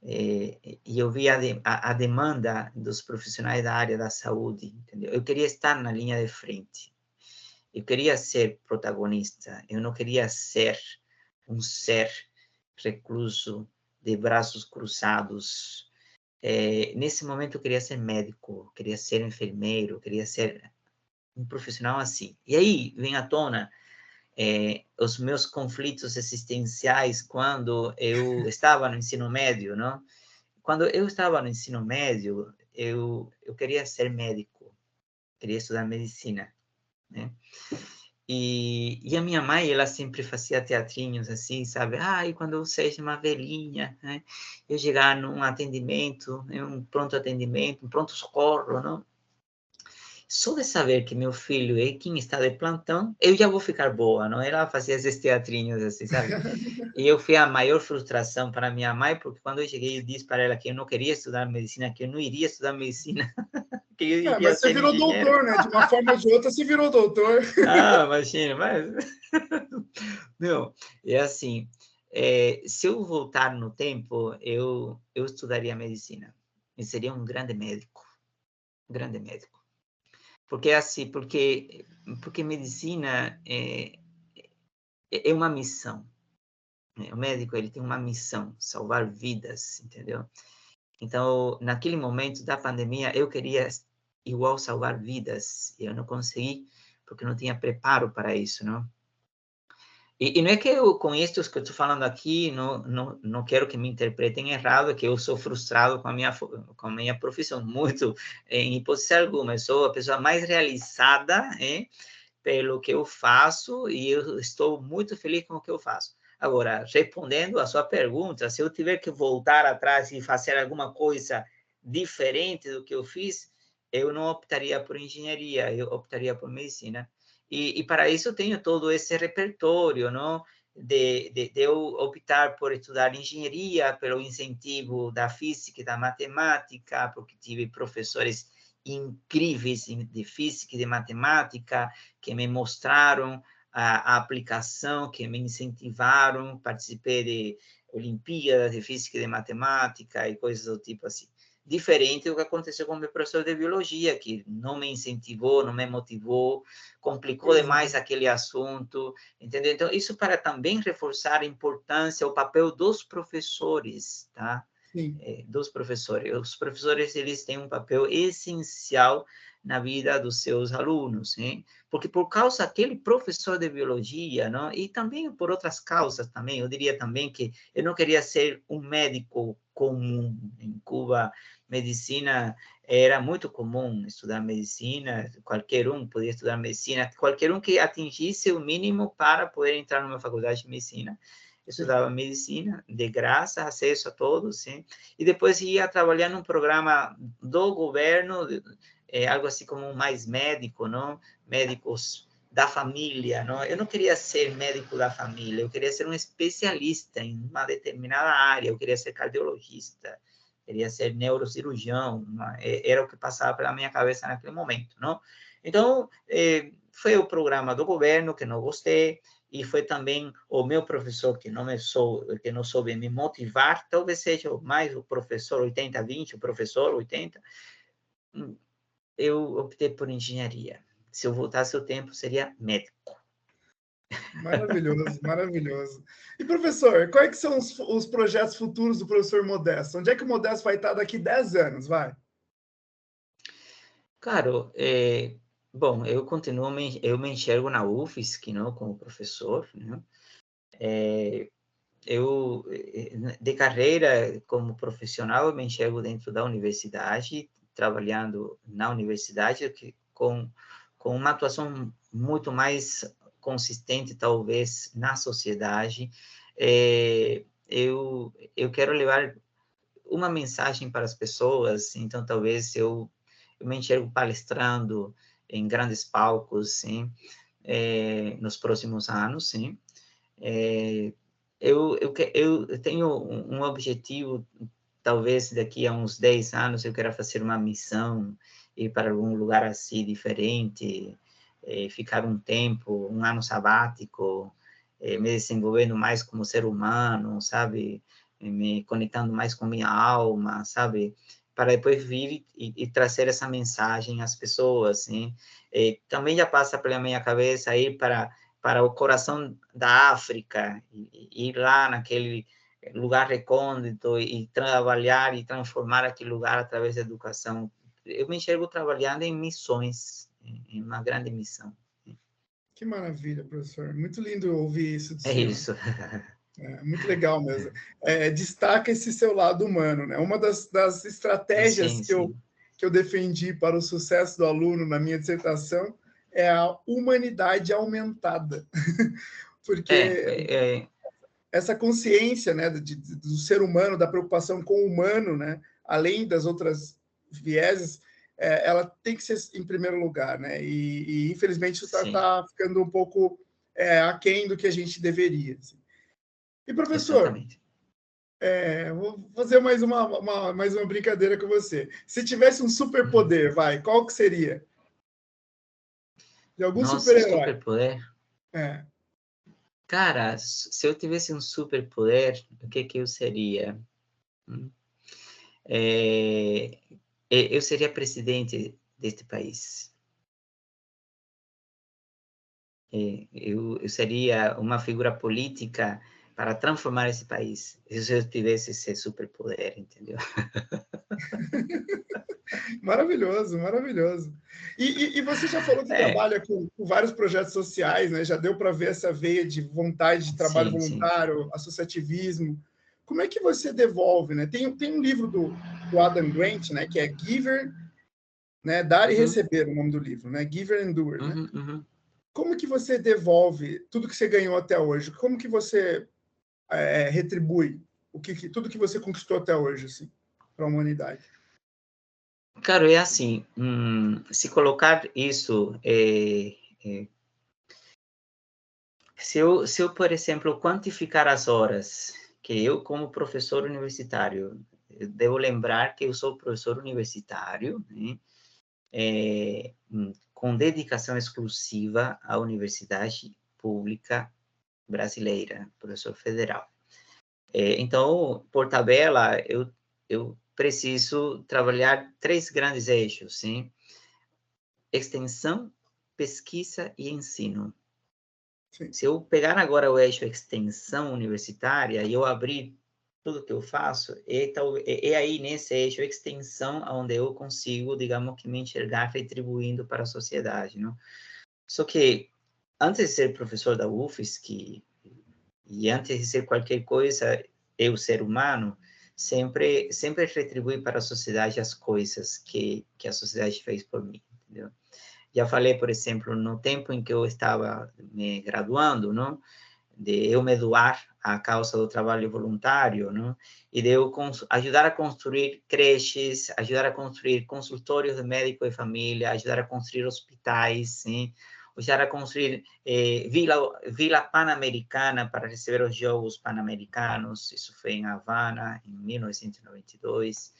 E eu vi a demanda dos profissionais da área da saúde, entendeu? Eu queria estar na linha de frente. Eu queria ser protagonista. Eu não queria ser um ser recluso, de braços cruzados. Nesse momento, eu queria ser médico, queria ser enfermeiro, queria ser um profissional assim. E aí vem à tona os meus conflitos existenciais quando eu estava no ensino médio, não? Quando eu estava no ensino médio, eu queria ser médico, queria estudar medicina, né? E a minha mãe, ela sempre fazia teatrinhos assim, sabe? E quando eu seja uma velhinha, né? Eu chegar num atendimento, em um pronto atendimento, um pronto socorro, não? Só de saber que meu filho é quem está de plantão, eu já vou ficar boa, não? Ela fazia esses teatrinhos assim, sabe? E eu fui a maior frustração para minha mãe, porque quando eu cheguei e disse para ela que eu não queria estudar medicina, que eu não iria estudar medicina, que eu iria Mas você ser virou engenheiro. doutor, né? De uma forma ou de outra, você virou doutor. Imagina, mas... Não, é assim, se eu voltar no tempo, eu estudaria medicina. E seria um grande médico, um grande médico. Porque assim, porque medicina é uma missão, né? O médico, ele tem uma missão, salvar vidas, entendeu? Então, naquele momento da pandemia, eu queria igual salvar vidas, e eu não consegui, porque não tinha preparo para isso, não? E não é que eu, com isso que eu estou falando aqui, não quero que me interpretem errado, que eu sou frustrado com a minha profissão, muito, em hipótese alguma. Eu sou a pessoa mais realizada, pelo que eu faço, e eu estou muito feliz com o que eu faço. Agora, respondendo a sua pergunta, se eu tiver que voltar atrás e fazer alguma coisa diferente do que eu fiz, eu não optaria por engenharia, eu optaria por medicina. E para isso eu tenho todo esse repertório, não? De eu optar por estudar engenharia, pelo incentivo da física e da matemática, porque tive professores incríveis de física e de matemática que me mostraram a aplicação, que me incentivaram, participei de Olimpíadas de física e de matemática e coisas do tipo assim. Diferente do que aconteceu com o meu professor de biologia, que não me incentivou, não me motivou, complicou Pois demais é. aquele assunto, entendeu? Então, isso para também reforçar a importância, o papel dos professores, tá? Sim. Dos professores. Os professores, eles têm um papel essencial na vida dos seus alunos, hein? Porque por causa daquele professor de biologia, não? E também por outras causas também, eu diria também que eu não queria ser um médico comum. Em Cuba, medicina era muito comum estudar medicina, qualquer um podia estudar medicina, qualquer um que atingisse o mínimo para poder entrar numa faculdade de medicina. Eu Sim. estudava medicina, de graça, acesso a todos, sim. E depois ia trabalhar num programa do governo, algo assim como um mais médico, não? Médicos da família, não? Eu não queria ser médico da família, eu queria ser um especialista em uma determinada área, eu queria ser cardiologista, queria ser neurocirurgião, era o que passava pela minha cabeça naquele momento, não? Então, foi o programa do governo que não gostei, e foi também o meu professor que não soube me motivar, talvez seja mais o professor 80-20, o professor 80, eu optei por engenharia. Se eu voltasse o tempo, seria médico. Maravilhoso, maravilhoso. E, professor, quais que são os projetos futuros do professor Modesto? Onde é que o Modesto vai estar daqui 10 anos? Vai. Claro, bom, eu me enxergo na UFSC, não, como professor, né? Eu, de carreira, como profissional, eu me enxergo dentro da universidade, trabalhando na universidade, com uma atuação muito mais consistente, talvez, na sociedade. Eu quero levar uma mensagem para as pessoas, então talvez eu me enxergo palestrando em grandes palcos, sim, nos próximos anos, sim. Eu tenho um objetivo, talvez daqui a uns 10 anos eu quero fazer uma missão, ir para algum lugar assim diferente, ficar um tempo, um ano sabático, me desenvolvendo mais como ser humano, sabe? me conectando mais com minha alma, sabe? Para depois vir e trazer essa mensagem às pessoas, assim. Também já passa pela minha cabeça ir para o coração da África, e ir lá naquele lugar recôndito e trabalhar e transformar aquele lugar através da educação. Eu me enxergo trabalhando em missões, em uma grande missão. Que maravilha, professor. Muito lindo ouvir isso do É senhor. isso. É muito legal mesmo. Destaca esse seu lado humano, né? Uma das estratégias Sim, sim. que eu defendi para o sucesso do aluno na minha dissertação é a humanidade aumentada. Porque essa consciência, né, do ser humano, da preocupação com o humano, né, além das outras vieses, ela tem que ser em primeiro lugar, né? E infelizmente isso está ficando um pouco aquém do que a gente deveria. Assim. E professor, exatamente. vou fazer mais uma brincadeira com você. Se tivesse um superpoder, qual que seria? De algum Nossa, super-herói? superpoder? É. Cara, se eu tivesse um superpoder, o que eu seria? Eu seria presidente deste país. Eu seria uma figura política para transformar esse país. Se eu tivesse esse superpoder, entendeu? Maravilhoso, maravilhoso. E você já falou que trabalha com vários projetos sociais, né? Já deu para ver essa veia de vontade de trabalho sim. voluntário, associativismo. Como é que você devolve, né? Tem um livro do Adam Grant, né? Que é Giver, né? Dar e Receber, o nome do livro, né? Giver and Doer, né? Como que você devolve tudo que você ganhou até hoje? Como que você retribui tudo que você conquistou até hoje, assim, para a humanidade? Cara, é assim, se colocar isso, se eu, por exemplo, quantificar as horas que eu, como professor universitário, eu devo lembrar que eu sou professor universitário, né? Com dedicação exclusiva à Universidade Pública Brasileira, professor federal. Então, por tabela, eu preciso trabalhar 3 grandes eixos, sim? Extensão, pesquisa e ensino. Sim. Se eu pegar agora o eixo extensão universitária e eu abrir tudo que eu faço, é aí nesse eixo extensão onde eu consigo, digamos que me enxergar retribuindo para a sociedade, não? Só que antes de ser professor da UFSC e antes de ser qualquer coisa, eu ser humano sempre retribui para a sociedade as coisas que a sociedade fez por mim, entendeu? Já falei, por exemplo, no tempo em que eu estava me graduando, não? De eu me doar à causa do trabalho voluntário, não? E de eu ajudar a construir creches, ajudar a construir consultórios de médico e família, ajudar a construir hospitais, sim? Ajudar a construir Vila Pan-Americana para receber os Jogos Pan-Americanos, isso foi em Havana, em 1992.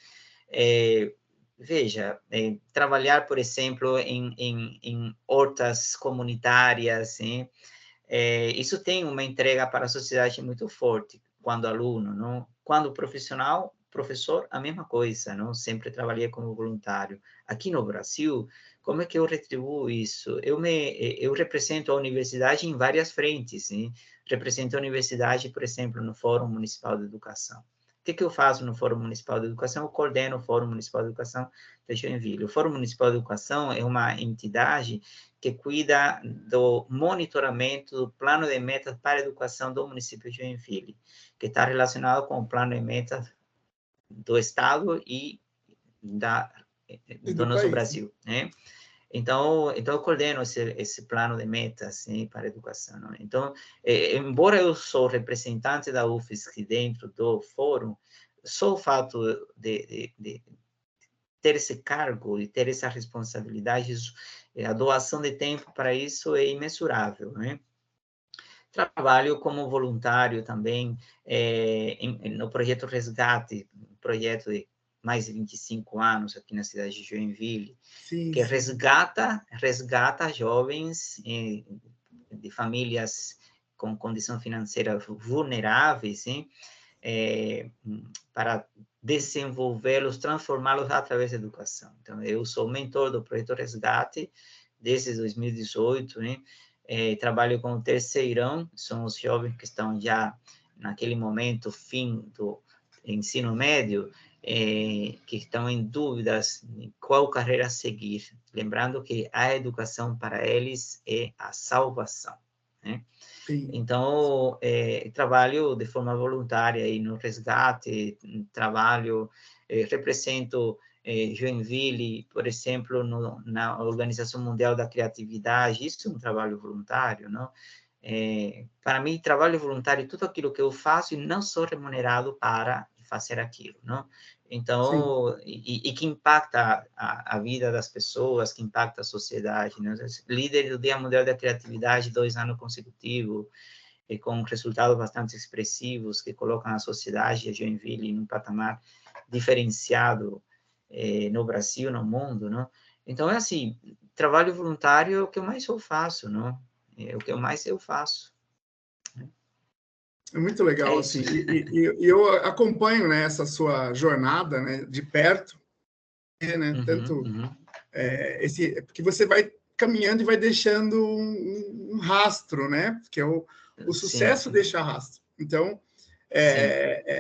Veja, trabalhar, por exemplo, em hortas comunitárias, sim? Isso tem uma entrega para a sociedade muito forte, quando aluno, não? Quando profissional, professor, a mesma coisa, não? Sempre trabalhei como voluntário. Aqui no Brasil, como é que eu retribuo isso? Eu represento a universidade em várias frentes, hein? Represento a universidade, por exemplo, no Fórum Municipal de Educação. O que eu faço no Fórum Municipal de Educação? Eu coordeno o Fórum Municipal de Educação de Joinville. O Fórum Municipal de Educação é uma entidade que cuida do monitoramento do plano de metas para a educação do município de Joinville, que está relacionado com o plano de metas do Estado e do nosso país, né? Brasil, né? Então eu coordeno esse plano de metas, né, para a educação. Não? Então, embora eu sou representante da UFSC dentro do fórum, só o fato de ter esse cargo e ter essa responsabilidade, a doação de tempo para isso é imensurável, né? Trabalho como voluntário também no projeto Resgate, um projeto de mais de 25 anos aqui na cidade de Joinville, Sim, que sim. resgata jovens de famílias com condição financeira vulneráveis, hein? para desenvolvê-los, transformá-los através da educação. Então, eu sou mentor do Projeto Resgate desde 2018, né? Trabalho com o terceirão, são os jovens que estão já naquele momento, fim do ensino médio, que estão em dúvidas em qual carreira seguir. Lembrando que a educação para eles é a salvação, né? Sim. Então, trabalho de forma voluntária aí no resgate, represento Joinville, por exemplo, na Organização Mundial da Criatividade. Isso é um trabalho voluntário, não? Para mim, trabalho voluntário é tudo aquilo que eu faço e não sou remunerado para fazer aquilo, não? Então, e que impacta a vida das pessoas, que impacta a sociedade, né? Líder do Dia Mundial da Criatividade, 2 anos consecutivos, e com resultados bastante expressivos, que colocam a sociedade de Joinville em um patamar diferenciado no Brasil, no mundo, não? Então, é assim, trabalho voluntário é o que mais eu faço, não? É o que mais eu faço. É muito legal, assim, e eu acompanho, né, essa sua jornada, né, de perto, né, tanto porque você vai caminhando e vai deixando um rastro, né, porque o sucesso sim. deixa rastro. Então,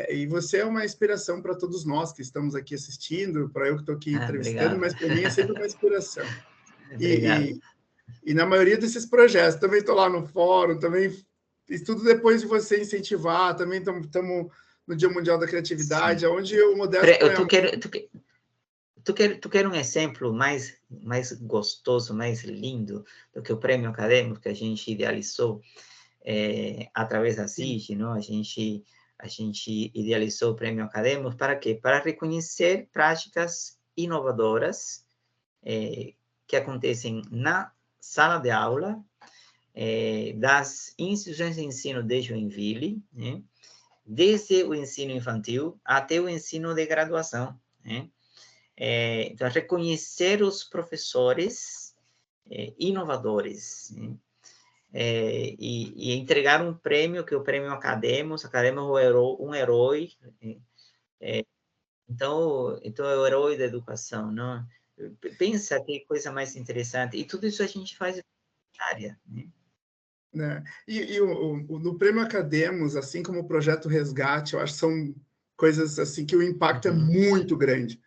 e você é uma inspiração para todos nós que estamos aqui assistindo, para eu que estou aqui entrevistando, Obrigado. mas para mim é sempre uma inspiração. Obrigado. E na maioria desses projetos, também estou lá no fórum, também estudo depois de você incentivar, também estamos no Dia Mundial da Criatividade, onde o Modesto põe a mão. Tu quer um exemplo mais gostoso, mais lindo do que o prêmio acadêmico que a gente idealizou através da CIG, não? A gente idealizou o prêmio acadêmico para quê? Para reconhecer práticas inovadoras que acontecem na sala de aula das instituições de ensino de Joinville, né? Desde o ensino infantil até o ensino de graduação, né? Então, reconhecer os professores inovadores, né? E entregar um prêmio, que é o prêmio Academos é um herói, então é o herói da educação, não? Pensa que coisa mais interessante, e tudo isso a gente faz em área, né? Né? No Prêmio Academos, assim como o Projeto Resgate, eu acho que são coisas assim que o impacto é muito grande.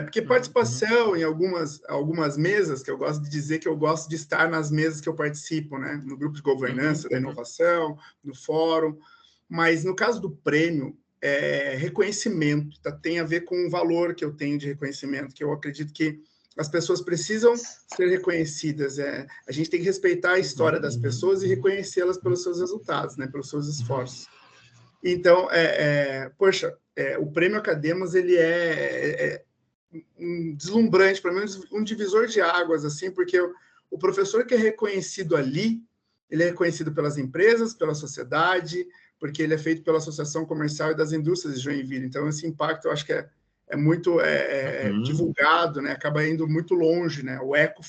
Porque participação em algumas mesas, que eu gosto de dizer que eu gosto de estar nas mesas que eu participo, né? No grupo de governança da inovação, no fórum, mas no caso do prêmio, reconhecimento, tem a ver com o valor que eu tenho de reconhecimento, que eu acredito que as pessoas precisam ser reconhecidas. A gente tem que respeitar a história das pessoas e reconhecê-las pelos seus resultados, né? Pelos seus esforços. Então, poxa, o Prêmio Academos, ele é um deslumbrante, pelo menos um divisor de águas, assim, porque o professor que é reconhecido ali, ele é reconhecido pelas empresas, pela sociedade, porque ele é feito pela Associação Comercial e das Indústrias de Joinville. Então, esse impacto, eu acho que é muito divulgado, né? Acaba indo muito longe, né? O eco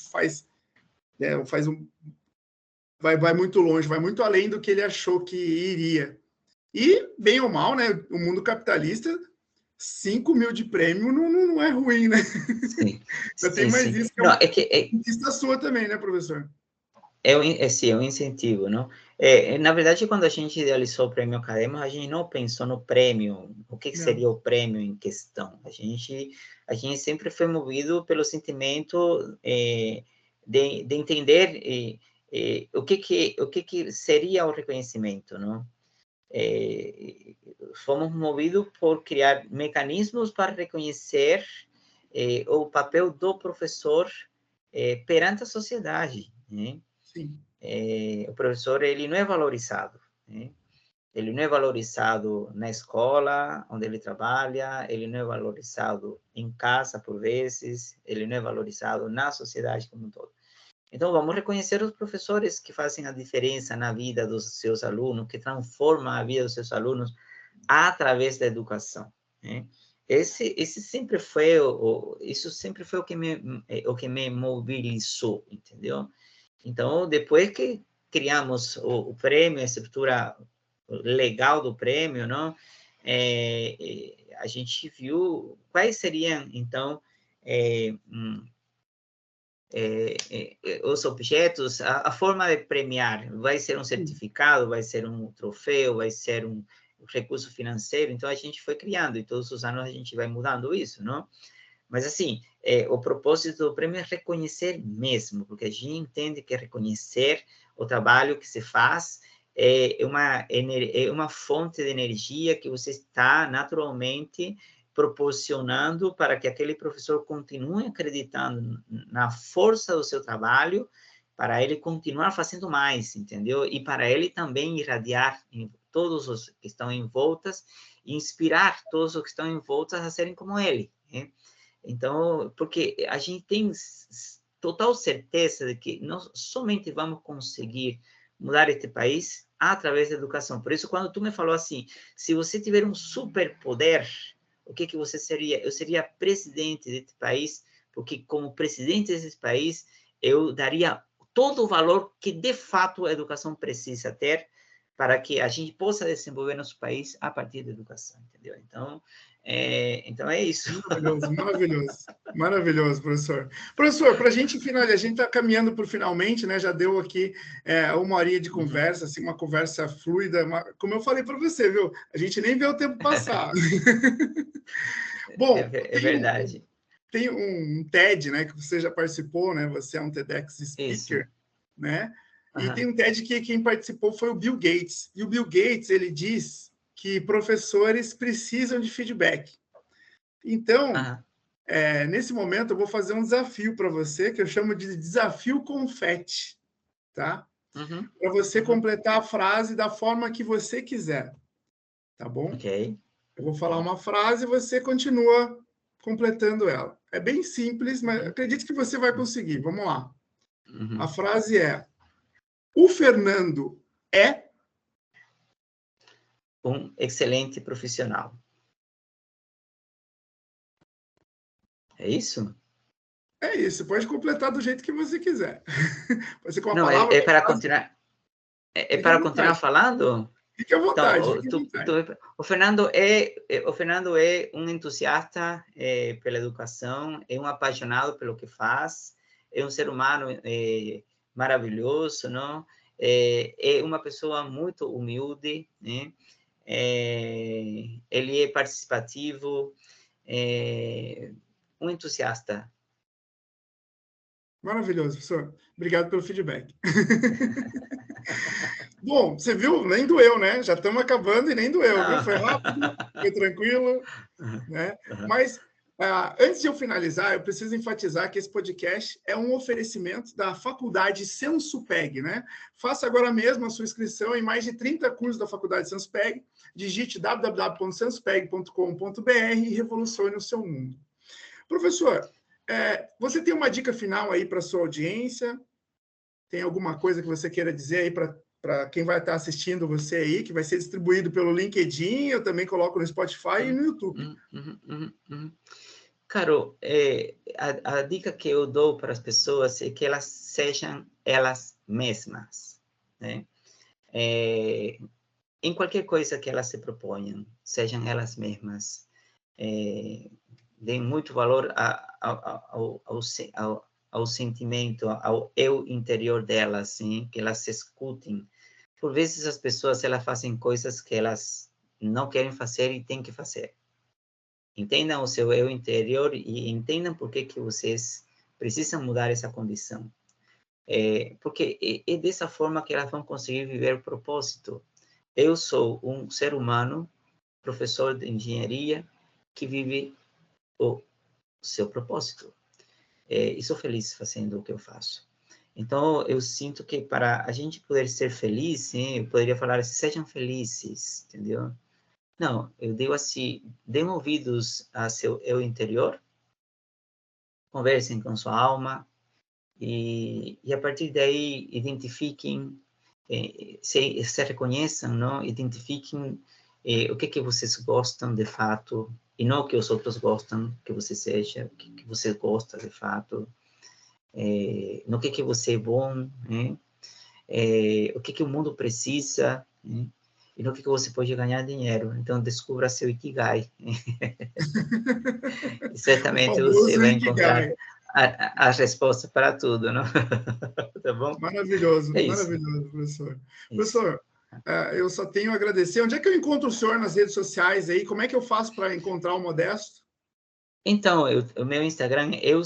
vai muito longe, vai muito além do que ele achou que iria. E, bem ou mal, né? O mundo capitalista, 5 mil de prêmio não é ruim, né? Sim, Já tem mais isso que não, é conquista sua também, né, professor? Sim, é um incentivo, não? Na verdade, quando a gente idealizou o prêmio acadêmico, a gente não pensou no prêmio, o que seria o prêmio em questão. A gente sempre foi movido pelo sentimento de entender o que seria o reconhecimento, não? Fomos movidos por criar mecanismos para reconhecer o papel do professor perante a sociedade, né? Sim. O professor, ele não é valorizado, né? Ele não é valorizado na escola onde ele trabalha, ele não é valorizado em casa, por vezes, ele não é valorizado na sociedade como um todo. Então, vamos reconhecer os professores que fazem a diferença na vida dos seus alunos, que transformam a vida dos seus alunos através da educação, né? Isso sempre foi o que me mobilizou, entendeu? Então, depois que criamos o prêmio, a estrutura legal do prêmio, não? a gente viu quais seriam, então, os objetos, a forma de premiar, vai ser um certificado, vai ser um troféu, vai ser um recurso financeiro, então a gente foi criando, e todos os anos a gente vai mudando isso, não? Mas, assim, o propósito do prêmio é reconhecer mesmo, porque a gente entende que reconhecer o trabalho que se faz é uma fonte de energia que você está naturalmente proporcionando para que aquele professor continue acreditando na força do seu trabalho, para ele continuar fazendo mais, entendeu? E para ele também irradiar em todos os que estão em voltas, e inspirar todos os que estão em voltas a serem como ele, né? Então, porque a gente tem total certeza de que nós somente vamos conseguir mudar este país através da educação. Por isso, quando tu me falou assim, se você tiver um superpoder, o que você seria? Eu seria presidente deste país, porque como presidente desse país, eu daria todo o valor que, de fato, a educação precisa ter para que a gente possa desenvolver nosso país a partir da educação, entendeu? Então, é isso. Maravilhoso, maravilhoso. Maravilhoso, professor. Professor, para a gente finalizar, a gente está caminhando para o finalmente, né? Já deu aqui uma horinha de conversa, assim, uma conversa fluida. Como eu falei para você, viu? A gente nem vê o tempo passar. Bom, Verdade. Tem um TED, né? Que você já participou, né? Você é um TEDx speaker, Isso. né? E tem um TED que quem participou foi o Bill Gates. E o Bill Gates, ele diz que professores precisam de feedback. Então, nesse momento, eu vou fazer um desafio para você, que eu chamo de desafio confete, tá? Para você completar a frase da forma que você quiser, tá bom? Ok. Eu vou falar uma frase e você continua completando ela. É bem simples, mas acredito que você vai conseguir. Vamos lá. A frase é: o Fernando é... um excelente profissional. É isso? É isso, pode completar do jeito que você quiser. Pode ser com uma Não, palavra, é uma para frase. continuar. É Fique à para continuar vontade. falando? Fique à vontade, Então, fique à vontade. o Fernando é um entusiasta pela educação, é um apaixonado pelo que faz, é um ser humano maravilhoso, não? É uma pessoa muito humilde, né? Ele é participativo, um entusiasta. Maravilhoso, professor. Obrigado pelo feedback. Bom, você viu? Nem doeu, né? Já estamos acabando e nem doeu, viu? Foi rápido, foi tranquilo, né? Mas, antes de eu finalizar, eu preciso enfatizar que esse podcast é um oferecimento da Faculdade Sensupeg, né? Faça agora mesmo a sua inscrição em mais de 30 cursos da Faculdade Sensupeg. Digite www.sensupeg.com.br e revolucione o seu mundo. Professor, você tem uma dica final aí para a sua audiência? Tem alguma coisa que você queira dizer aí para quem vai estar assistindo você aí, que vai ser distribuído pelo LinkedIn, eu também coloco no Spotify e no YouTube. Caro, a dica que eu dou para as pessoas é que elas sejam elas mesmas, né? Em qualquer coisa que elas se proponham, sejam elas mesmas. Deem muito valor ao sentimento, ao eu interior delas, assim, que elas se escutem. Por vezes as pessoas elas fazem coisas que elas não querem fazer e têm que fazer. Entendam o seu eu interior e entendam por que vocês precisam mudar essa condição. Porque é dessa forma que elas vão conseguir viver o propósito. Eu sou um ser humano, professor de engenharia, que vive o seu propósito. E sou feliz fazendo o que eu faço. Então, eu sinto que para a gente poder ser feliz, sim, eu poderia falar assim, sejam felizes, entendeu? Não, eu digo assim, deem ouvidos a seu eu interior, conversem com sua alma e a partir daí identifiquem, se reconheçam, não? Identifiquem o que vocês gostam de fato e não o que os outros gostam que você seja, o que você gosta de fato, no que você é bom, né? O que o mundo precisa, né? e no que você pode ganhar dinheiro. Então, descubra seu Ikigai. E O certamente você famoso vai encontrar Ikigai. a resposta para tudo, não? Tá bom? Maravilhoso, É isso. maravilhoso, professor. Isso. Professor, eu só tenho a agradecer. Onde é que eu encontro o senhor nas redes sociais aí? Como é que eu faço para encontrar o Modesto? Então, o meu Instagram, eu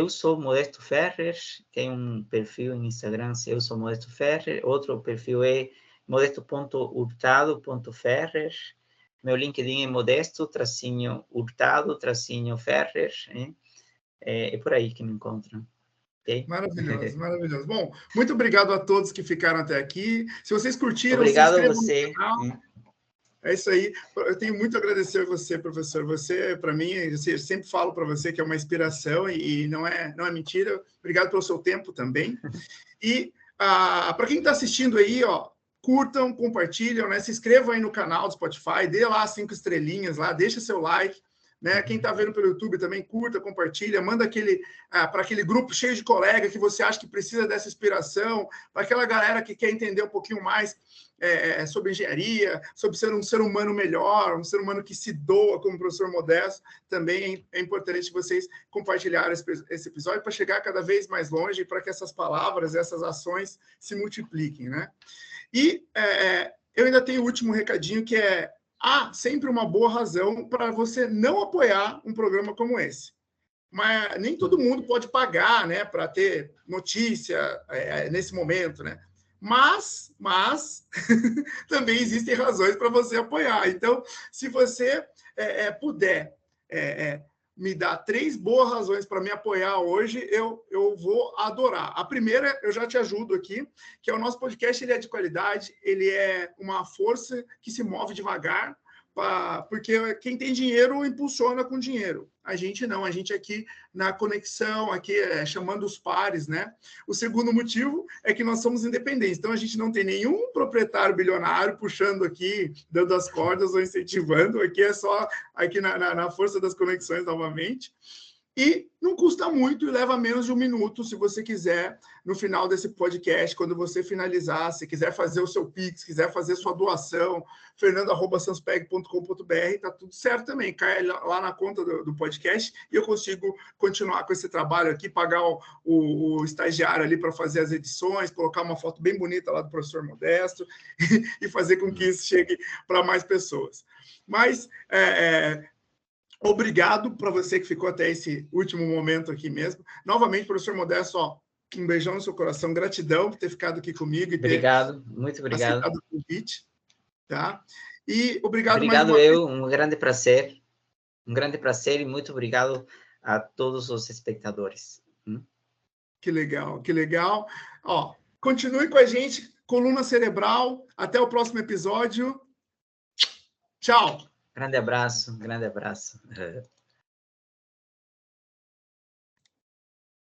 sou Modesto Ferrer, tem um perfil no Instagram, eu sou Modesto Ferrer, outro perfil é modesto.hurtado.ferrer, meu LinkedIn é modesto-hurtado-ferrer, é por aí que me encontram, ok? Maravilhoso, maravilhoso. Bom, muito obrigado a todos que ficaram até aqui. Se vocês curtiram, se Obrigado a inscrevam no você. canal. É isso aí. Eu tenho muito a agradecer a você, professor. Você, para mim, eu sempre falo para você que é uma inspiração e não é mentira. Obrigado pelo seu tempo também. E para quem está assistindo aí, ó, curtam, compartilham, né? Se inscrevam aí no canal do Spotify, dê lá 5 estrelinhas lá, deixa seu like. Né? Quem está vendo pelo YouTube também curta, compartilha, manda para aquele grupo cheio de colega que você acha que precisa dessa inspiração, para aquela galera que quer entender um pouquinho mais sobre engenharia, sobre ser um ser humano melhor, um ser humano que se doa como professor Modesto. Também é importante vocês compartilharem esse episódio para chegar cada vez mais longe, para que essas palavras, essas ações se multipliquem. Né? E eu ainda tenho o último recadinho, que é: há sempre uma boa razão para você não apoiar um programa como esse. Mas nem todo mundo pode pagar, né, para ter notícia nesse momento, né? Mas também existem razões para você apoiar. Então, se você puder me dar 3 boas razões para me apoiar hoje, eu vou adorar. A primeira, eu já te ajudo aqui, que é o nosso podcast, ele é de qualidade, ele é uma força que se move devagar, porque quem tem dinheiro impulsiona com dinheiro. A gente não, a gente aqui na conexão, aqui chamando os pares, né? O segundo motivo é que nós somos independentes, então a gente não tem nenhum proprietário bilionário puxando aqui, dando as cordas ou incentivando, aqui é só aqui na força das conexões novamente. E não custa muito e leva menos de 1 minuto, se você quiser, no final desse podcast, quando você finalizar, se quiser fazer o seu Pix, quiser fazer sua doação, fernando@sanspeg.com.br, tá tudo certo também, cai lá na conta do podcast e eu consigo continuar com esse trabalho aqui, pagar o estagiário ali para fazer as edições, colocar uma foto bem bonita lá do professor Modesto e fazer com que isso chegue para mais pessoas. Mas obrigado para você que ficou até esse último momento aqui mesmo. Novamente, professor Modesto, ó, um beijão no seu coração, gratidão por ter ficado aqui comigo e obrigado, muito ter obrigado. aceitado o convite. Tá? E obrigado mais Obrigado uma vez. um grande prazer e muito obrigado a todos os espectadores. Que legal, que legal. Ó, continue com a gente, Coluna Cerebral. Até o próximo episódio. Tchau. Grande abraço, grande abraço.